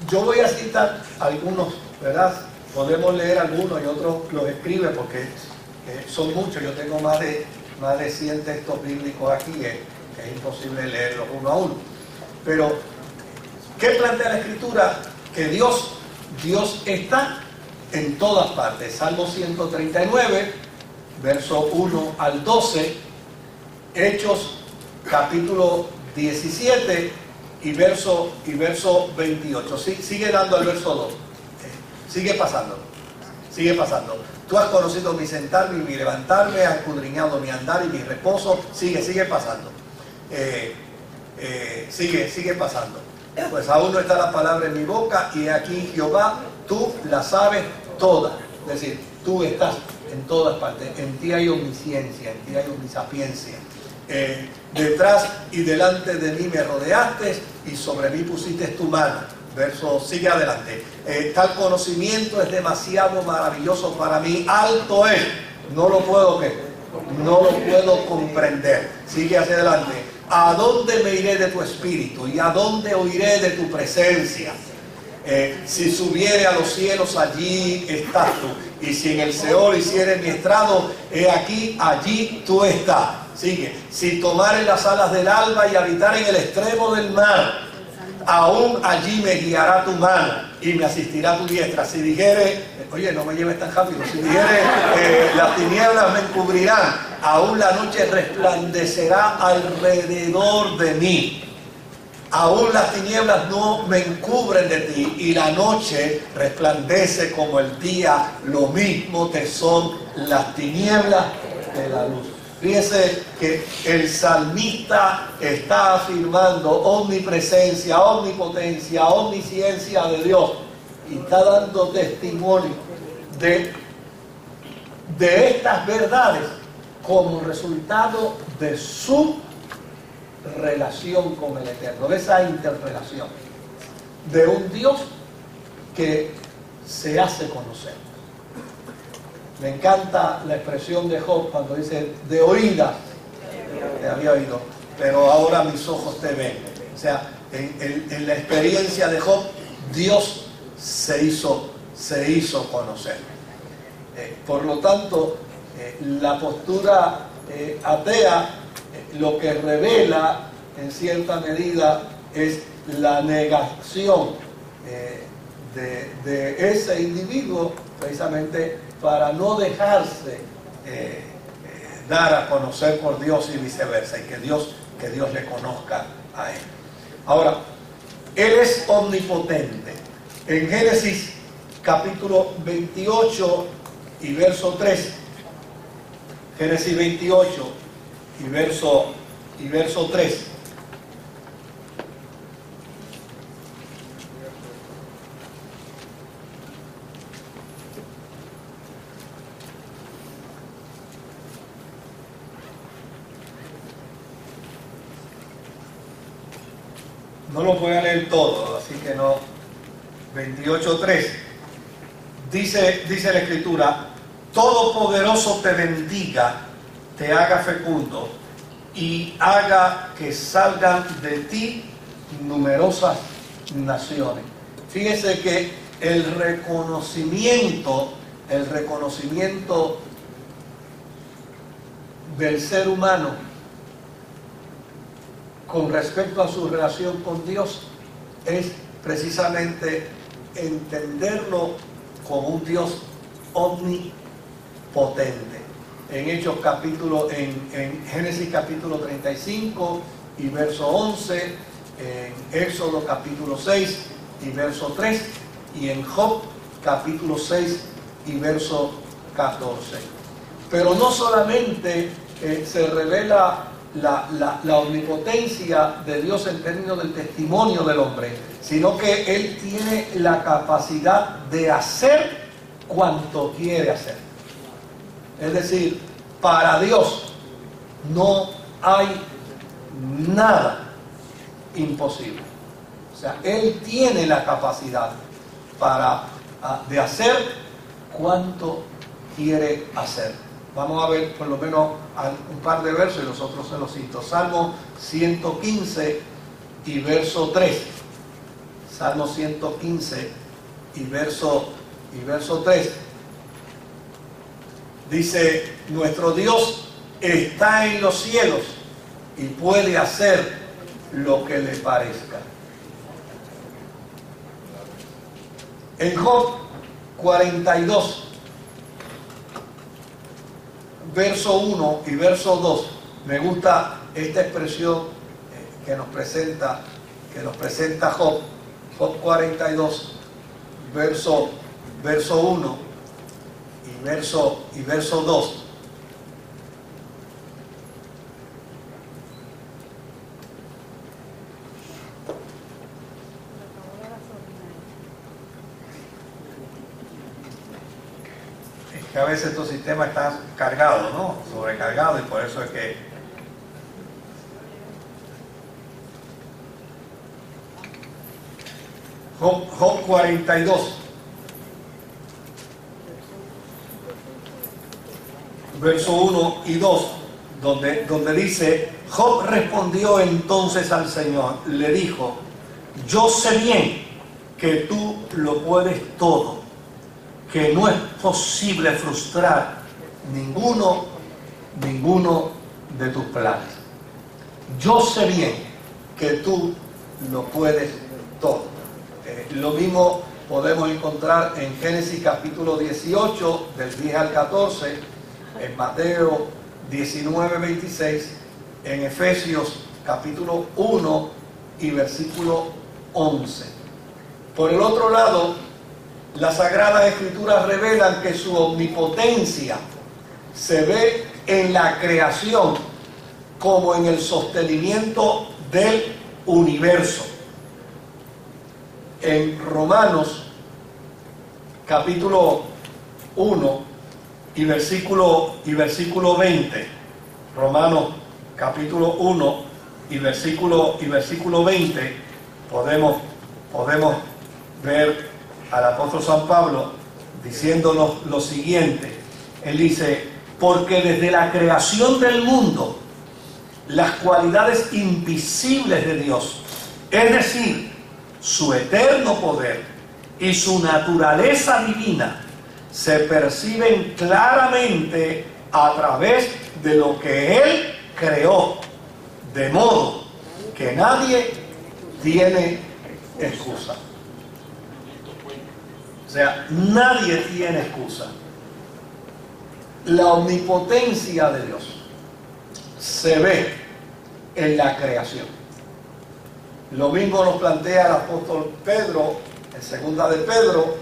Yo voy a citar algunos, ¿verdad? Podemos leer algunos y otros los escribe porque son muchos. Yo tengo más de 100 textos bíblicos aquí, que es imposible leerlos uno a uno. Pero, ¿qué plantea la Escritura? Que Dios está en todas partes. Salmo 139, verso 1 al 12, Hechos capítulo 17 y verso 28. Sigue dando al verso 2. Sigue pasando. Tú has conocido mi sentarme y mi levantarme, has escudriñado mi andar y mi reposo. Sigue pasando. Sigue pasando. Pues aún no está la palabra en mi boca, y aquí, Jehová, tú la sabes toda. Es decir, tú estás en todas partes. En ti hay omnisciencia, en ti hay omnisapiencia. Detrás y delante de mí me rodeaste y sobre mí pusiste tu mano. Sigue adelante. Tal conocimiento es demasiado maravilloso para mí, alto es, no lo puedo comprender. Sigue hacia adelante. ¿A dónde me iré de tu espíritu? ¿Y a dónde huiré de tu presencia? Si subiere a los cielos, allí estás tú. Y si en el Seol hiciere mi estrado, he aquí, allí tú estás. Sigue. Si tomare las alas del alba y habitar en el extremo del mar, aún allí me guiará tu mano y me asistirá tu diestra. Si dijere, oye, no me lleves tan rápido, si dijere, las tinieblas me encubrirán, aún la noche resplandecerá alrededor de mí. Aún las tinieblas no me encubren de ti, y la noche resplandece como el día, lo mismo te son las tinieblas de la luz. Fíjese que el salmista está afirmando omnipresencia, omnipotencia, omnisciencia de Dios, y está dando testimonio de estas verdades como resultado de su relación con el Eterno, de esa interrelación, de un Dios que se hace conocer. Me encanta la expresión de Job cuando dice, de oídas te había oído, pero ahora mis ojos te ven. O sea, en la experiencia de Job, Dios se hizo conocer. Por lo tanto, la postura atea lo que revela en cierta medida es la negación de ese individuo, precisamente para no dejarse dar a conocer por Dios y viceversa, y que Dios le conozca a él. Ahora, él es omnipotente. En Génesis capítulo 28 y verso 3, Génesis 28 y verso 3. No lo voy a leer todo, así que no. 28:3 dice la Escritura: Todopoderoso te bendiga, te haga fecundo y haga que salgan de ti numerosas naciones. Fíjese que el reconocimiento del ser humano con respecto a su relación con Dios es precisamente entenderlo como un Dios omnipotente. En Génesis capítulo 35 y verso 11, en Éxodo capítulo 6 y verso 3, y en Job capítulo 6 y verso 14. Pero no solamente se revela la omnipotencia de Dios en términos del testimonio del hombre, sino que Él tiene la capacidad de hacer cuanto quiere hacer. Es decir, para Dios no hay nada imposible. O sea, Él tiene la capacidad de hacer cuanto quiere hacer. Vamos a ver por lo menos un par de versos y los otros se los cito. Salmo 115 y verso 3. Salmo 115 y verso 3. Dice, nuestro Dios está en los cielos y puede hacer lo que le parezca. En Job 42, verso 1 y verso 2, me gusta esta expresión que nos presenta Job. Job 42, verso 1 y verso 2. Que a veces tu sistema está cargado, ¿no? Sobrecargado, y por eso es que Job 42, verso 1 y 2, donde dice, Job respondió entonces al Señor, le dijo, yo sé bien que tú lo puedes todo, que no es posible frustrar ninguno de tus planes. Yo sé bien que tú lo puedes todo. Lo mismo podemos encontrar en Génesis capítulo 18, del 10 al 14, en Mateo 19, 26, en Efesios capítulo 1 y versículo 11. Por el otro lado, las Sagradas Escrituras revelan que su omnipotencia se ve en la creación como en el sostenimiento del universo. En Romanos capítulo 1 y versículo 20, Romanos capítulo 1 y versículo 20, podemos ver al apóstol San Pablo diciéndonos lo siguiente. Él dice, porque desde la creación del mundo las cualidades invisibles de Dios, es decir, su eterno poder y su naturaleza divina, se perciben claramente a través de lo que Él creó, de modo que nadie tiene excusa. O sea, nadie tiene excusa. La omnipotencia de Dios se ve en la creación. Lo mismo nos plantea el apóstol Pedro en segunda de Pedro,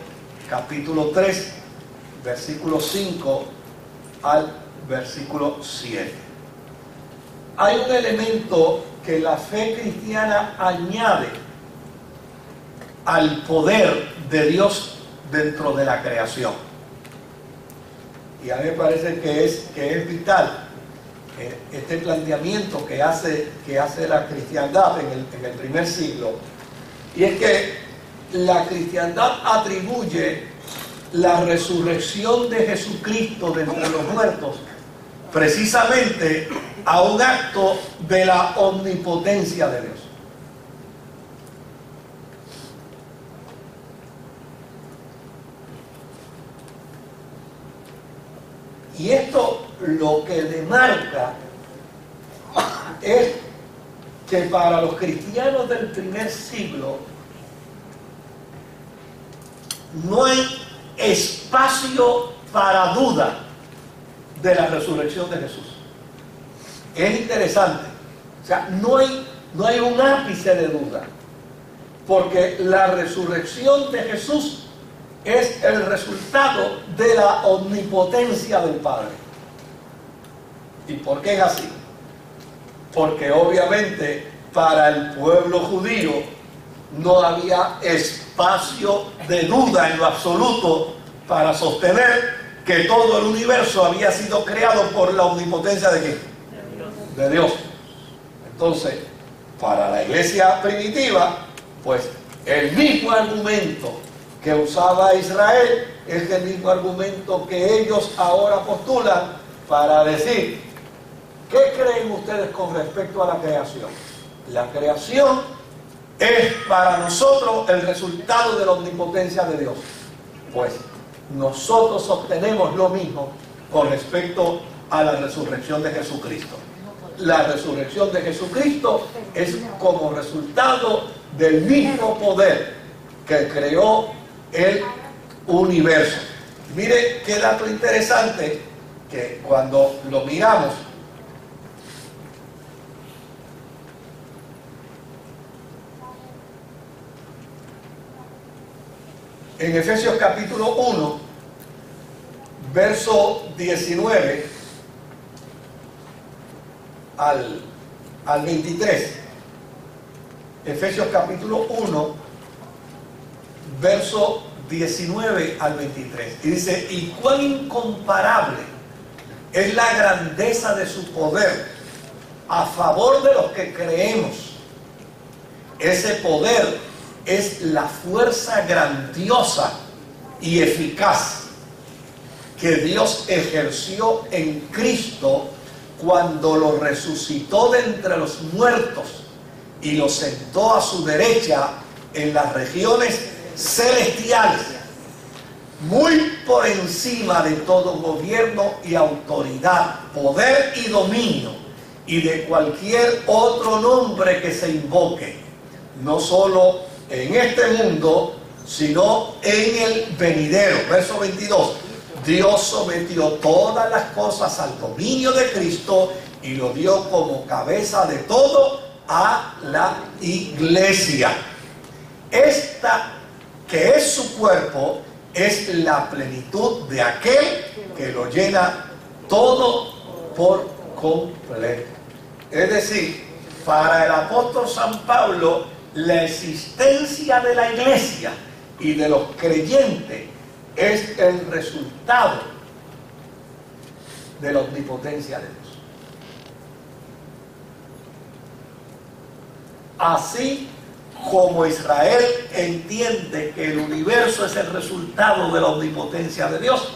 capítulo 3, versículo 5 al versículo 7. Hay un elemento que la fe cristiana añade al poder de Dios dentro de la creación, y a mí me parece que es vital este planteamiento que hace la cristiandad en el primer siglo, y es que la cristiandad atribuye la resurrección de Jesucristo de entre los muertos precisamente a un acto de la omnipotencia de Dios. Y esto lo que demarca es que para los cristianos del primer siglo no hay espacio para duda de la resurrección de Jesús. Es interesante. O sea, no hay un ápice de duda, porque la resurrección de Jesús es el resultado de la omnipotencia del Padre. ¿Y por qué es así? porque obviamente para el pueblo judío no había espacio de duda en lo absoluto para sostener que todo el universo había sido creado por la omnipotencia de ¿quién? De Dios. Entonces, para la iglesia primitiva, pues el mismo argumento que usaba Israel es el mismo argumento que ellos ahora postulan para decir: ¿qué creen ustedes con respecto a la creación? La creación es para nosotros el resultado de la omnipotencia de Dios. Pues nosotros obtenemos lo mismo con respecto a la resurrección de Jesucristo. La resurrección de Jesucristo es como resultado del mismo poder que creó el universo. Mire qué dato interesante, que cuando lo miramos, en Efesios capítulo 1, verso 19 al 23. Efesios capítulo 1, verso 19 al 23. Y dice: y cuán incomparable es la grandeza de su poder a favor de los que creemos. Ese poder es la fuerza grandiosa y eficaz que Dios ejerció en Cristo cuando lo resucitó de entre los muertos y lo sentó a su derecha en las regiones celestiales, muy por encima de todo gobierno y autoridad, poder y dominio, y de cualquier otro nombre que se invoque, no solo en este mundo, sino en el venidero. Verso 22. Dios sometió todas las cosas al dominio de Cristo y lo dio como cabeza de todo a la iglesia. Esta, que es su cuerpo, es la plenitud de aquel que lo llena todo por completo. Es decir, para el apóstol San Pablo, la existencia de la iglesia y de los creyentes es el resultado de la omnipotencia de Dios. Así como Israel entiende que el universo es el resultado de la omnipotencia de Dios,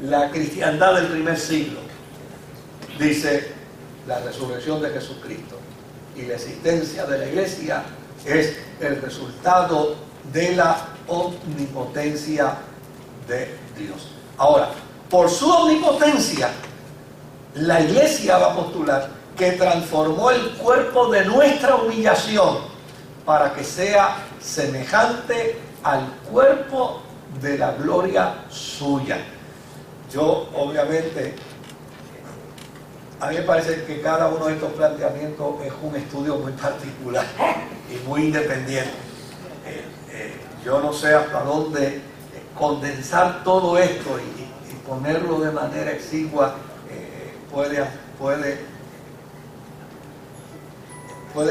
la cristiandad del primer siglo dice: la resurrección de Jesucristo y la existencia de la iglesia es el resultado de la omnipotencia de Dios. Ahora, por su omnipotencia, la iglesia va a postular que transformó el cuerpo de nuestra humillación para que sea semejante al cuerpo de la gloria suya. Yo, obviamente, a mí me parece que cada uno de estos planteamientos es un estudio muy particular y muy independiente. Yo no sé hasta dónde condensar todo esto y ponerlo de manera exigua puede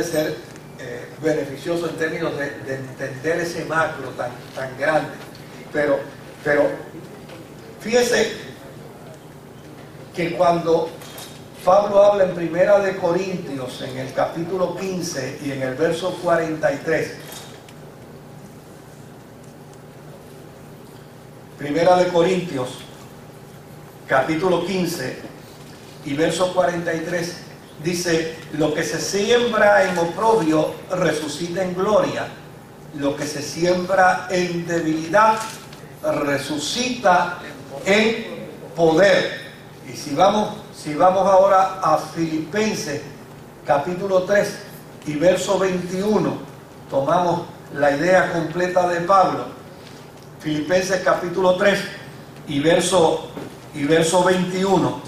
ser beneficioso en términos de entender ese macro tan grande. Pero fíjese que cuando Pablo habla en Primera de Corintios, en el capítulo 15 y en el verso 43. Primera de Corintios, capítulo 15 y verso 43, dice: lo que se siembra en oprobio resucita en gloria, lo que se siembra en debilidad resucita en poder. Y si vamos ahora a Filipenses capítulo 3 y verso 21, tomamos la idea completa de Pablo. Filipenses capítulo 3 y verso 21,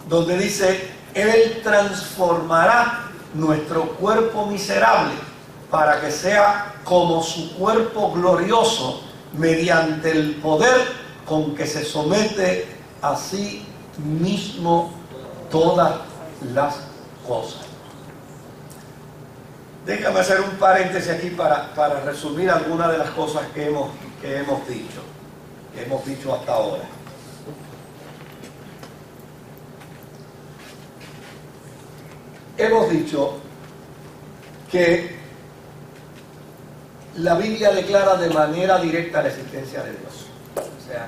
donde dice: Él transformará nuestro cuerpo miserable para que sea como su cuerpo glorioso, mediante el poder con que se somete a sí mismo todas las cosas. Déjame hacer un paréntesis aquí para resumir algunas de las cosas que hemos dicho hasta ahora. Hemos dicho que la Biblia declara de manera directa la existencia de Dios. O sea,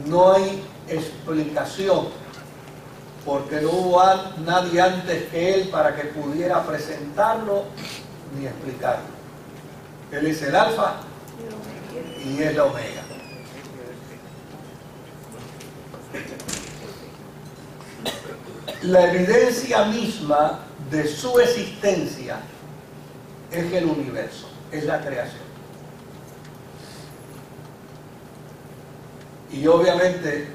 no hay explicación, porque no hubo nadie antes que Él para que pudiera presentarlo ni explicarlo. Él es el Alfa y es la Omega. La evidencia misma de su existencia es el universo, es la creación. Y obviamente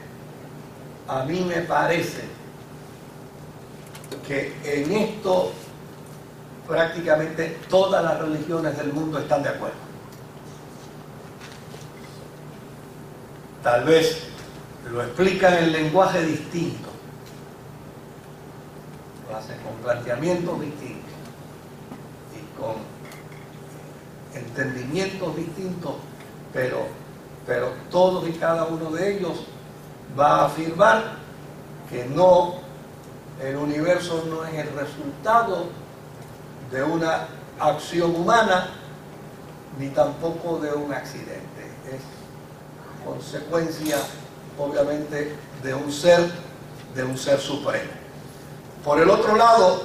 a mí me parece que en esto prácticamente todas las religiones del mundo están de acuerdo. Tal vez lo explican en lenguaje distinto, lo hacen con planteamientos distintos y con entendimientos distintos, pero todos y cada uno de ellos va a afirmar que no, el universo no es el resultado de una acción humana ni tampoco de un accidente, es consecuencia obviamente de un ser supremo. Por el otro lado,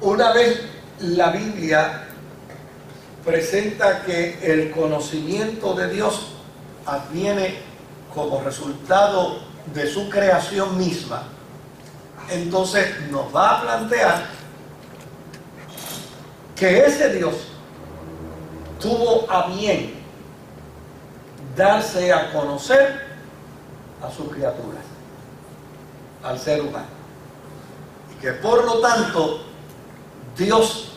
una vez la Biblia presenta que el conocimiento de Dios adviene como resultado de su creación misma, entonces nos va a plantear que ese Dios tuvo a bien darse a conocer a sus criaturas, al ser humano, y que por lo tanto Dios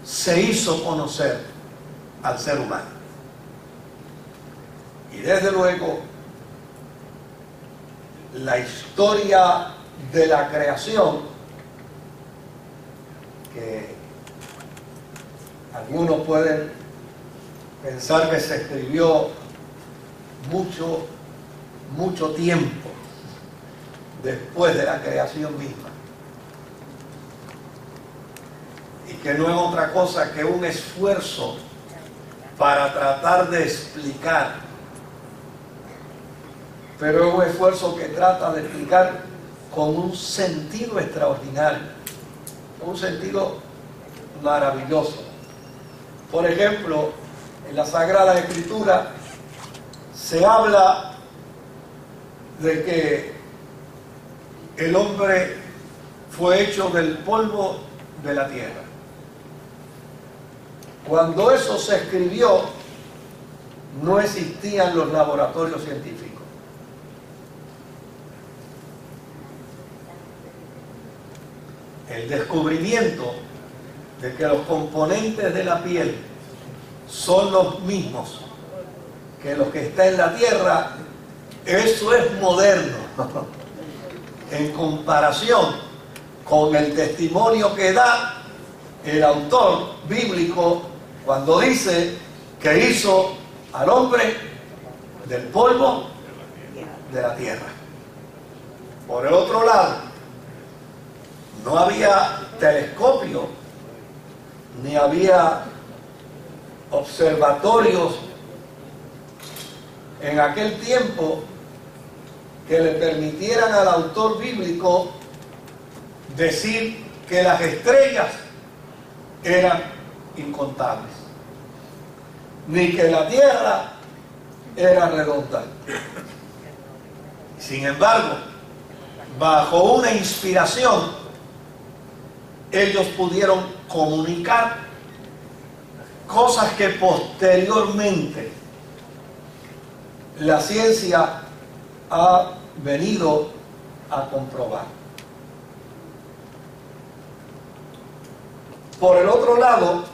se hizo conocer al ser humano. Y desde luego la historia de la creación, que algunos pueden pensar que se escribió mucho tiempo después de la creación misma, y que no es otra cosa que un esfuerzo para tratar de explicar, pero es un esfuerzo que trata de explicar con un sentido extraordinario, un sentido maravilloso. Por ejemplo, en la Sagrada Escritura se habla de que el hombre fue hecho del polvo de la tierra. Cuando eso se escribió, no existían los laboratorios científicos. El descubrimiento de que los componentes de la piel son los mismos que los que está en la tierra, eso es moderno en comparación con el testimonio que da el autor bíblico cuando dice que hizo al hombre del polvo de la tierra. Por el otro lado, no había telescopio ni había observatorios en aquel tiempo que le permitieran al autor bíblico decir que las estrellas eran incontables, ni que la tierra era redonda. Sin embargo, bajo una inspiración, ellos pudieron comunicar cosas que posteriormente la ciencia ha venido a comprobar. Por el otro lado,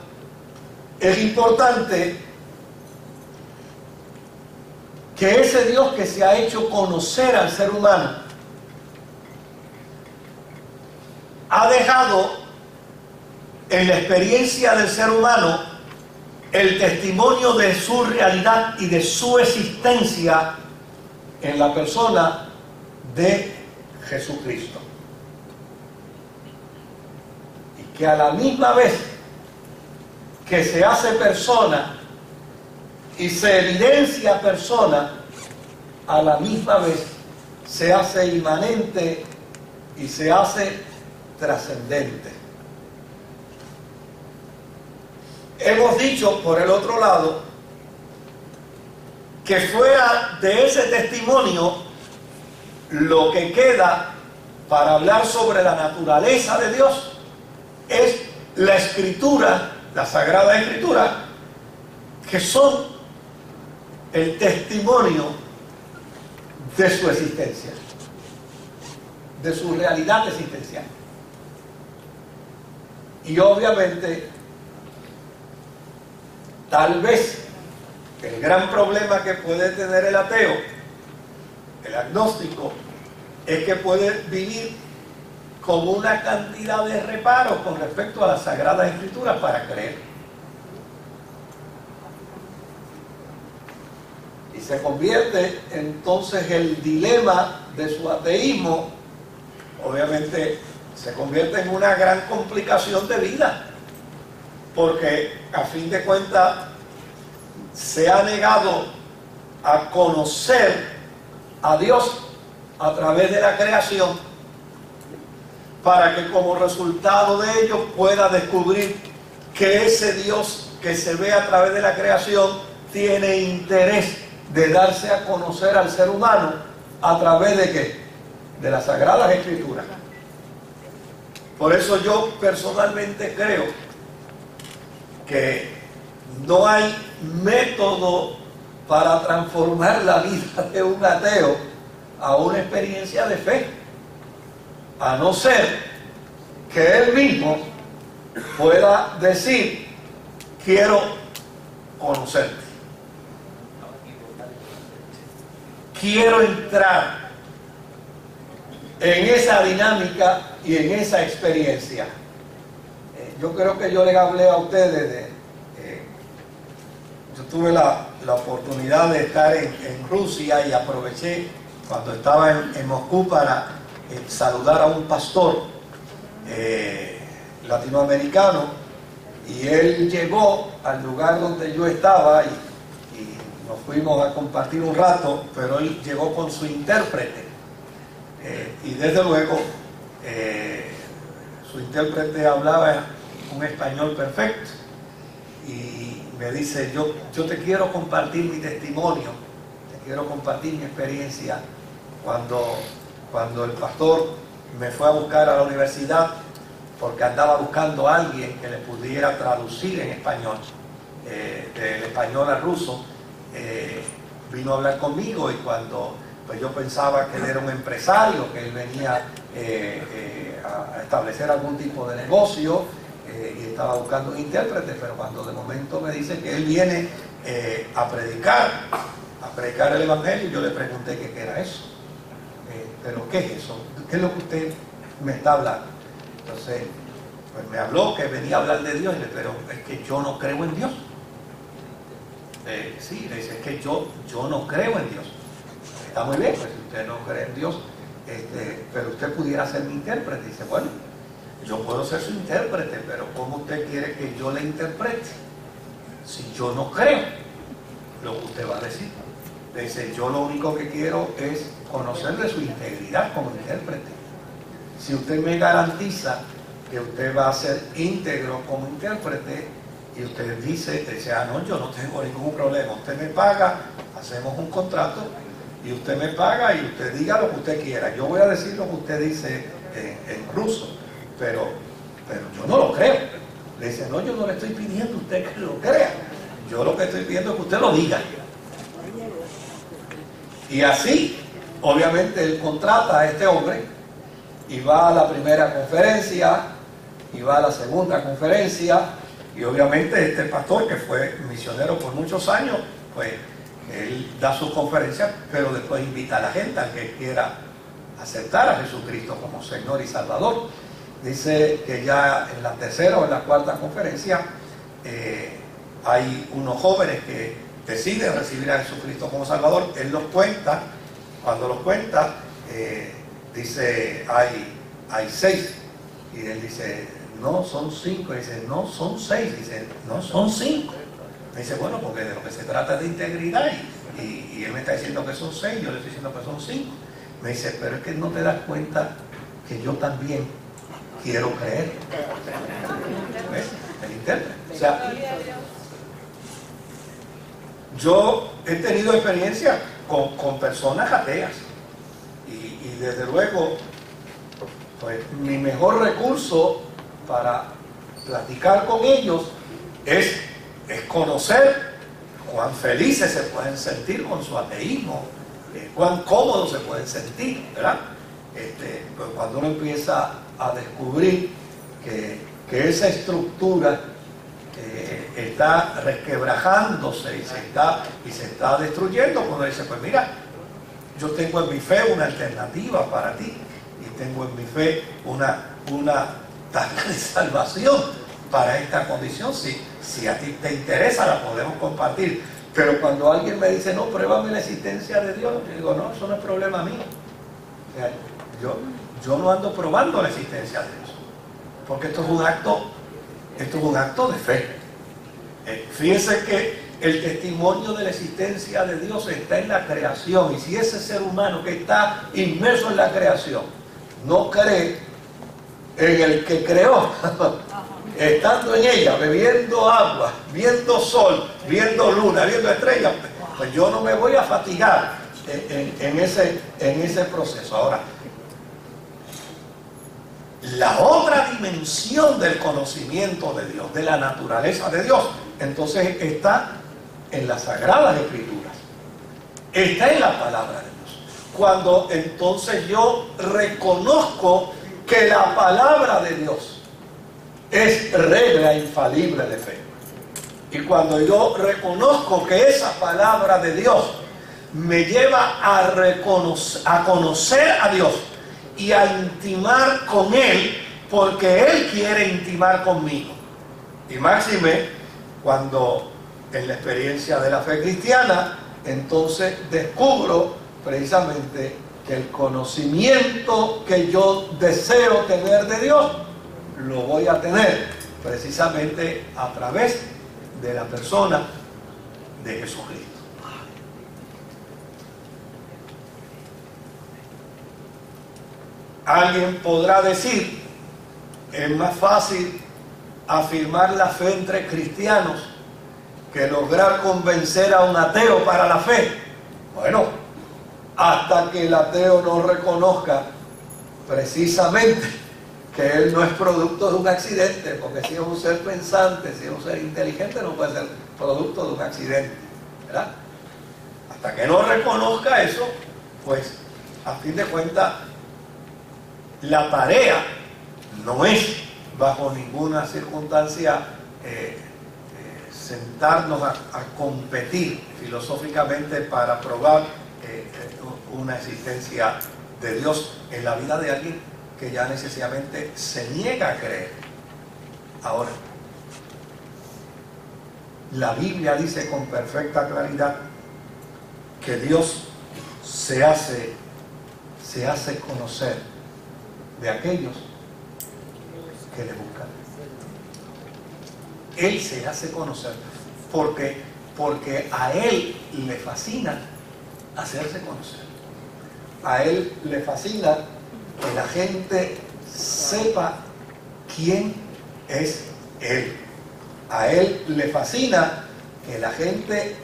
es importante que ese Dios que se ha hecho conocer al ser humano ha dejado en la experiencia del ser humano el testimonio de su realidad y de su existencia en la persona de Jesucristo. Y que a la misma vez que se hace persona y se evidencia persona, a la misma vez se hace inmanente y se hace trascendente. Hemos dicho, por el otro lado, que fuera de ese testimonio lo que queda para hablar sobre la naturaleza de Dios es la Escritura, la Sagrada Escritura, que son el testimonio de su existencia, de su realidad existencial. Y obviamente, tal vez el gran problema que puede tener el ateo, el agnóstico, es que puede vivir con una cantidad de reparos con respecto a las Sagradas Escrituras para creer. Y se convierte entonces el dilema de su ateísmo, obviamente se convierte en una gran complicación de vida, porque a fin de cuentas se ha negado a conocer a Dios a través de la creación, para que como resultado de ello pueda descubrir que ese Dios que se ve a través de la creación tiene interés de darse a conocer al ser humano a través de ¿qué? De las Sagradas Escrituras. Por eso yo personalmente creo que no hay método para transformar la vida de un ateo a una experiencia de fe, a no ser que él mismo pueda decir: quiero conocerte, quiero entrar en esa dinámica y en esa experiencia. Yo creo que yo les hablé a ustedes de... yo tuve la oportunidad de estar en Rusia y aproveché cuando estaba en Moscú para saludar a un pastor latinoamericano, y él llegó al lugar donde yo estaba y nos fuimos a compartir un rato, pero él llegó con su intérprete y desde luego su intérprete hablaba un español perfecto y me dice: yo te quiero compartir mi testimonio, te quiero compartir mi experiencia. Cuando el pastor me fue a buscar a la universidad, porque andaba buscando a alguien que le pudiera traducir en español, del español al ruso, vino a hablar conmigo, y cuando pues yo pensaba que él era un empresario, que él venía a establecer algún tipo de negocio, y estaba buscando un intérprete, pero cuando de momento me dice que él viene a predicar el Evangelio, yo le pregunté qué era eso. ¿Pero qué es eso? ¿Qué es lo que usted me está hablando? Entonces, pues me habló que venía a hablar de Dios, y le dije: pero es que yo no creo en Dios. Sí, le dice: es que yo no creo en Dios. Está muy bien, pues si usted no cree en Dios, pero usted pudiera ser mi intérprete. Dice: bueno, yo puedo ser su intérprete, pero ¿cómo usted quiere que yo le interprete si yo no creo lo que usted va a decir? Le dice: yo lo único que quiero es conocerle su integridad como intérprete. Si usted me garantiza que usted va a ser íntegro como intérprete, y usted dice: no, yo no tengo ningún problema, usted me paga, hacemos un contrato, y usted me paga y usted diga lo que usted quiera, yo voy a decir lo que usted dice en ruso, pero yo no lo creo. Le dice: no, yo no le estoy pidiendo a usted que lo crea, yo lo que estoy pidiendo es que usted lo diga. Y así, obviamente, él contrata a este hombre y va a la primera conferencia y va a la segunda conferencia, y obviamente este pastor, que fue misionero por muchos años, pues Él da sus conferencias, pero después invita a la gente a que quiera aceptar a Jesucristo como Señor y Salvador. Dice que ya en la tercera o en la cuarta conferencia hay unos jóvenes que deciden recibir a Jesucristo como Salvador. Él los cuenta, cuando los cuenta, dice hay 6, y él dice no, son 5, dice no, son 6, dice no, son 5. Me dice, bueno, porque de lo que se trata es de integridad, y él me está diciendo que son 6, yo le estoy diciendo que son 5. Me dice, pero es que no te das cuenta que yo también quiero creer. ¿Ves? El intérprete. O sea, yo he tenido experiencia con personas ateas, y desde luego, pues mi mejor recurso para platicar con ellos es conocer cuán felices se pueden sentir con su ateísmo, cuán cómodos se pueden sentir, ¿verdad? Pues cuando uno empieza a descubrir que esa estructura está resquebrajándose y se está destruyendo, cuando dice, pues mira, yo tengo en mi fe una alternativa para ti, y tengo en mi fe una tabla de salvación para esta condición. Si a ti te interesa, la podemos compartir. Pero cuando alguien me dice, no, pruébame la existencia de Dios, yo digo, no, eso no es problema mío. O sea, yo no ando probando la existencia de Dios, porque esto es un acto de fe. Fíjense que el testimonio de la existencia de Dios está en la creación, y si ese ser humano que está inmerso en la creación no cree en el que creó, estando en ella, bebiendo agua, viendo sol, viendo luna, viendo estrellas, pues yo no me voy a fatigar en ese proceso. Ahora, la otra dimensión del conocimiento de Dios, de la naturaleza de Dios, entonces está en las Sagradas Escrituras, está en la palabra de Dios. Cuando entonces yo reconozco que la palabra de Dios es regla infalible de fe, y cuando yo reconozco que esa palabra de Dios me lleva a conocer a Dios y a intimar con Él, porque Él quiere intimar conmigo. Y máxime cuando en la experiencia de la fe cristiana, entonces descubro precisamente que el conocimiento que yo deseo tener de Dios, lo voy a tener precisamente a través de la persona de Jesucristo. Alguien podrá decir, es más fácil afirmar la fe entre cristianos que lograr convencer a un ateo para la fe. Bueno, hasta que el ateo no reconozca precisamente que él no es producto de un accidente, porque si es un ser pensante, si es un ser inteligente, no puede ser producto de un accidente, ¿verdad? Hasta que no reconozca eso, pues a fin de cuentas la tarea no es bajo ninguna circunstancia sentarnos a competir filosóficamente para probar una existencia de Dios en la vida de alguien que ya necesariamente se niega a creer. Ahora, la Biblia dice con perfecta claridad que Dios se hace conocer de aquellos que le buscan. Él se hace conocer porque a Él le fascina hacerse conocer. A Él le fascina que la gente sepa quién es Él. A Él le fascina que la gente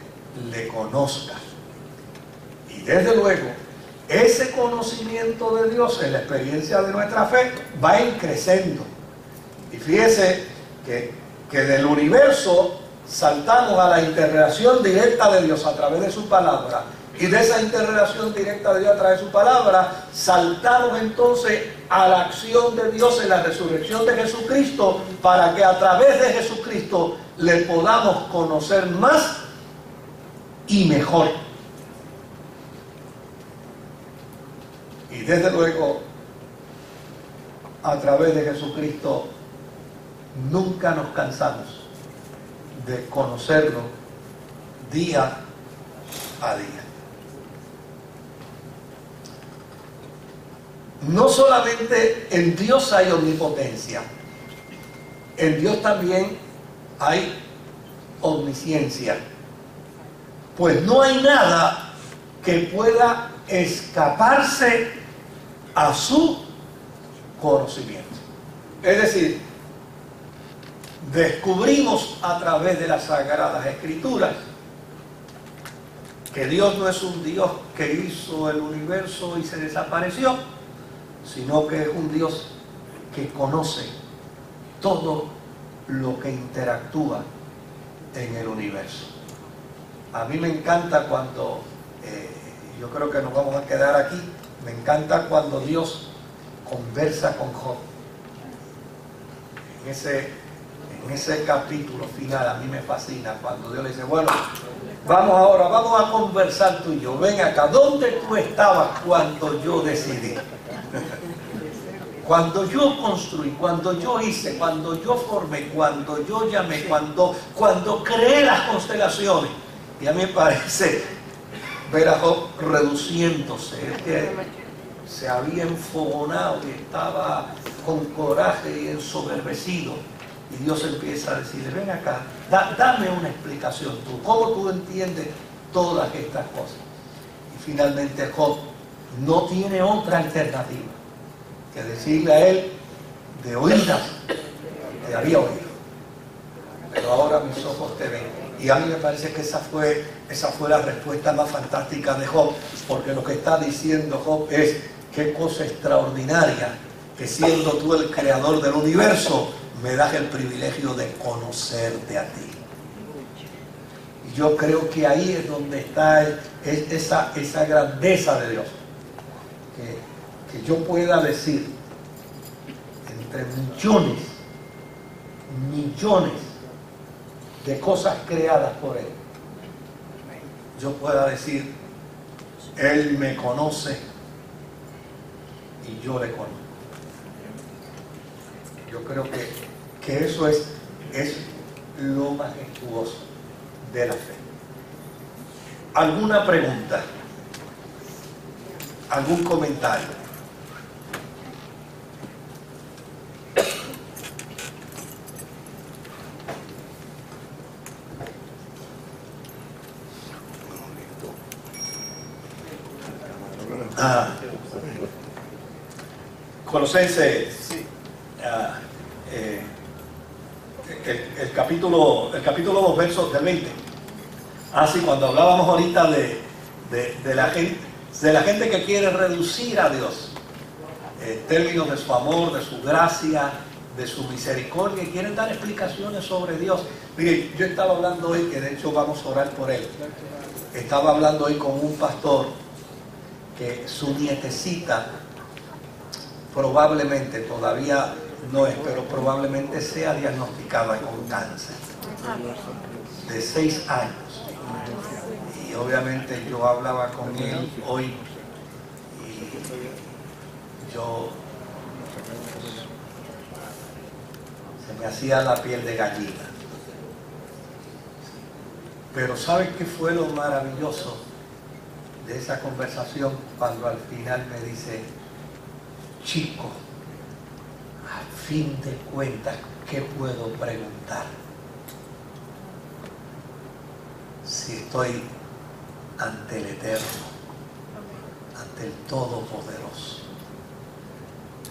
le conozca. Y desde luego, ese conocimiento de Dios en la experiencia de nuestra fe va creciendo. Y fíjese que del universo saltamos a la interrelación directa de Dios a través de su palabra, y de esa interrelación directa de Dios a través de su palabra saltamos entonces a la acción de Dios en la resurrección de Jesucristo, para que a través de Jesucristo le podamos conocer más y mejor. Y desde luego, a través de Jesucristo, nunca nos cansamos de conocerlo día a día. No solamente en Dios hay omnipotencia, en Dios también hay omnisciencia, pues no hay nada que pueda escaparse a su conocimiento. Es decir, descubrimos a través de las Sagradas Escrituras que Dios no es un Dios que hizo el universo y se desapareció, sino que es un Dios que conoce todo lo que interactúa en el universo. A mí me encanta cuando, yo creo que nos vamos a quedar aquí, me encanta cuando Dios conversa con Job. En ese capítulo final a mí me fascina cuando Dios le dice, bueno, vamos a conversar tú y yo. Ven acá, ¿dónde tú estabas cuando yo decidí? Cuando yo construí, cuando yo hice, cuando yo formé, cuando yo llamé, cuando creé las constelaciones. Y a mí me parece ver a Job reduciéndose, es que se había enfogonado y estaba con coraje y ensoberbecido. Y Dios empieza a decirle, ven acá, dame una explicación tú, ¿cómo tú entiendes todas estas cosas? Y finalmente Job no tiene otra alternativa que decirle a él, de oídas te había oído, pero ahora mis ojos te ven. Y a mí me parece que esa fue la respuesta más fantástica de Job, porque lo que está diciendo Job es, qué cosa extraordinaria, que siendo tú el creador del universo, me das el privilegio de conocerte a ti. Y yo creo que ahí es donde está esa grandeza de Dios. Que yo pueda decir, entre millones de cosas creadas por Él, yo pueda decir, Él me conoce y yo le conozco. Yo creo que eso es lo majestuoso de la fe. ¿Alguna pregunta? ¿Algún comentario? Colosenses, el capítulo 2, versos del 20. Así, cuando hablábamos ahorita de la gente que quiere reducir a Dios en términos de su amor, de su gracia, de su misericordia, y quieren dar explicaciones sobre Dios. Mire, yo estaba hablando hoy, que de hecho vamos a orar por él, estaba hablando hoy con un pastor que su nietecita probablemente, todavía no es, pero probablemente sea diagnosticada con cáncer de 6 años. Y obviamente yo hablaba con él hoy y se me hacía la piel de gallina. Pero ¿sabes qué fue lo maravilloso de esa conversación? Cuando al final me dice, chico, a fin de cuentas, ¿qué puedo preguntar? Si estoy ante el Eterno, ante el Todopoderoso,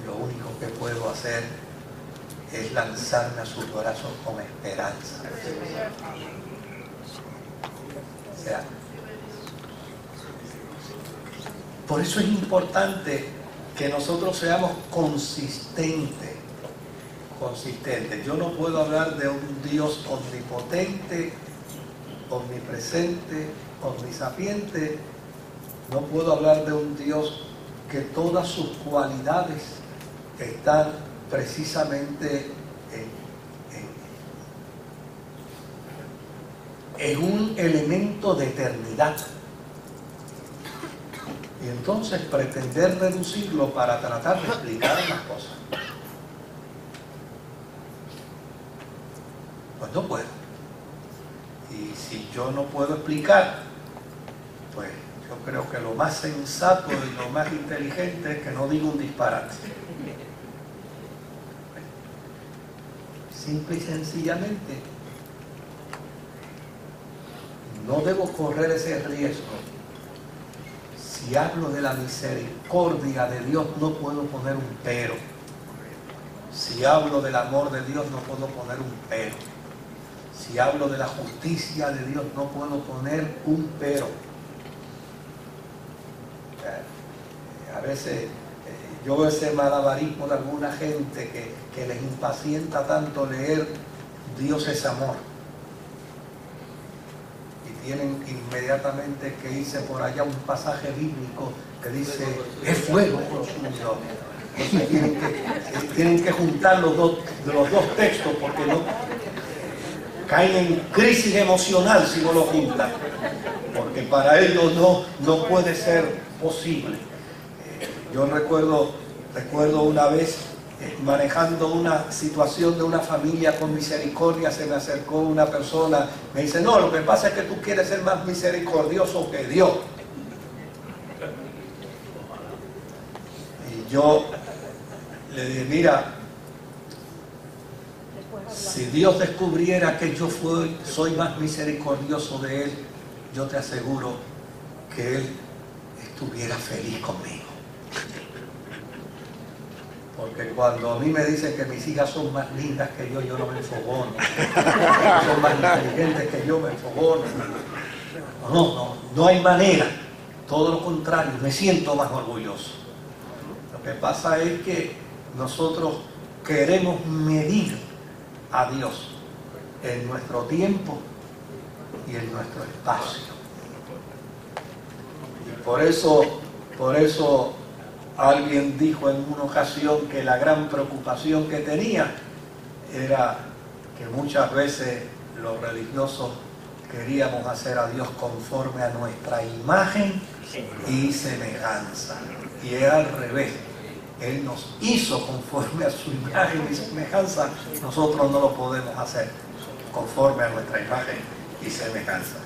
lo único que puedo hacer es lanzarme a sus brazos con esperanza. O sea, por eso es importante que nosotros seamos consistentes. Yo no puedo hablar de un Dios omnipotente, omnipresente, omnisapiente. No puedo hablar de un Dios que todas sus cualidades están precisamente es un elemento de eternidad. Y entonces pretender reducirlo para tratar de explicar las cosas, pues no puedo. Y si yo no puedo explicar, pues yo creo que lo más sensato y lo más inteligente es que no diga un disparate. Simple y sencillamente, no debo correr ese riesgo. Si hablo de la misericordia de Dios, no puedo poner un pero. Si hablo del amor de Dios, no puedo poner un pero. Si hablo de la justicia de Dios, no puedo poner un pero. A veces yo veo ese malabarismo de alguna gente que les impacienta tanto leer Dios es amor. Y tienen inmediatamente que irse por allá un pasaje bíblico que dice es fuego consumidor. Entonces tienen que juntar los dos textos porque no caen en crisis emocional si no lo juntan. Porque para ellos no puede ser posible. Yo recuerdo una vez manejando una situación de una familia con misericordia, se me acercó una persona, me dice, no, lo que pasa es que tú quieres ser más misericordioso que Dios. Y yo le dije, mira, si Dios descubriera que yo soy más misericordioso de Él, yo te aseguro que Él estuviera feliz conmigo. Porque cuando a mí me dicen que mis hijas son más lindas que yo no me enfogono. Son más inteligentes que yo, me enfogono. No hay manera. Todo lo contrario, me siento más orgulloso. Lo que pasa es que nosotros queremos medir a Dios en nuestro tiempo y en nuestro espacio. Y por eso alguien dijo en una ocasión que la gran preocupación que tenía era que muchas veces los religiosos queríamos hacer a Dios conforme a nuestra imagen y semejanza. Y es al revés. Él nos hizo conforme a su imagen y semejanza. Nosotros no lo podemos hacer conforme a nuestra imagen y semejanza.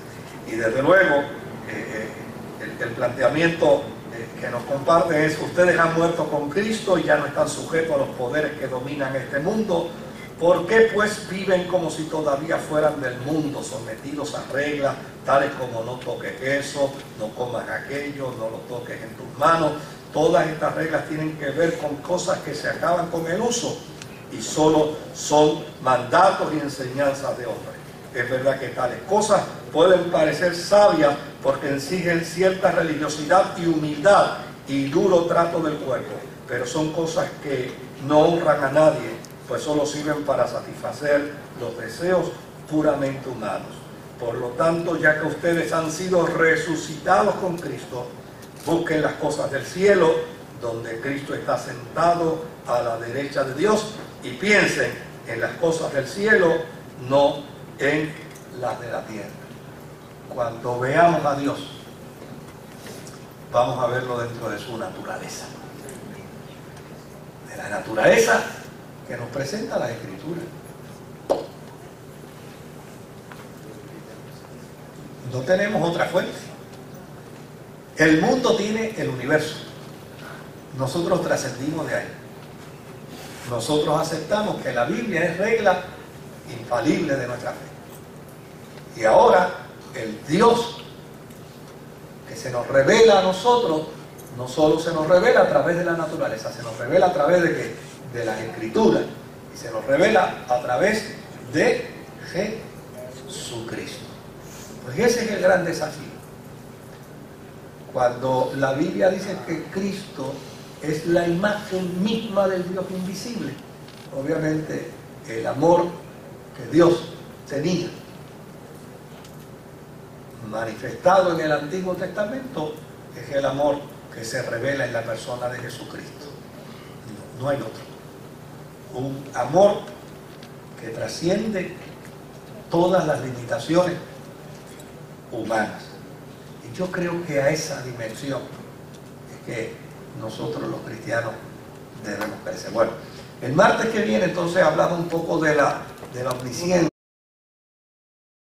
Y desde luego, el planteamiento que nos comparten es: ustedes han muerto con Cristo y ya no están sujetos a los poderes que dominan este mundo. ¿Por qué pues viven como si todavía fueran del mundo, sometidos a reglas tales como no toques eso, no comas aquello, no lo toques en tus manos? Todas estas reglas tienen que ver con cosas que se acaban con el uso y solo son mandatos y enseñanzas de hombres. Es verdad que tales cosas pueden parecer sabias porque exigen cierta religiosidad y humildad y duro trato del cuerpo, pero son cosas que no honran a nadie, pues solo sirven para satisfacer los deseos puramente humanos. Por lo tanto, ya que ustedes han sido resucitados con Cristo, busquen las cosas del cielo, donde Cristo está sentado a la derecha de Dios, y piensen en las cosas del cielo, no en las de la tierra. Cuando veamos a Dios, vamos a verlo dentro de su naturaleza. De la naturaleza que nos presenta la Escritura. No tenemos otra fuente. El mundo tiene el universo. Nosotros trascendimos de ahí. Nosotros aceptamos que la Biblia es regla infalible de nuestra fe. Y ahora, el Dios que se nos revela a nosotros, no solo se nos revela a través de la naturaleza, se nos revela a través de ¿qué? De las Escrituras. Y se nos revela a través de Jesucristo. Pues ese es el gran desafío. Cuando la Biblia dice que Cristo es la imagen misma del Dios invisible, obviamente el amor que Dios tenía manifestado en el Antiguo Testamento es el amor que se revela en la persona de Jesucristo. No hay otro. Un amor que trasciende todas las limitaciones humanas. Y yo creo que a esa dimensión es que nosotros los cristianos debemos crecer. Bueno, el martes que viene entonces hablamos un poco de la omnisciencia.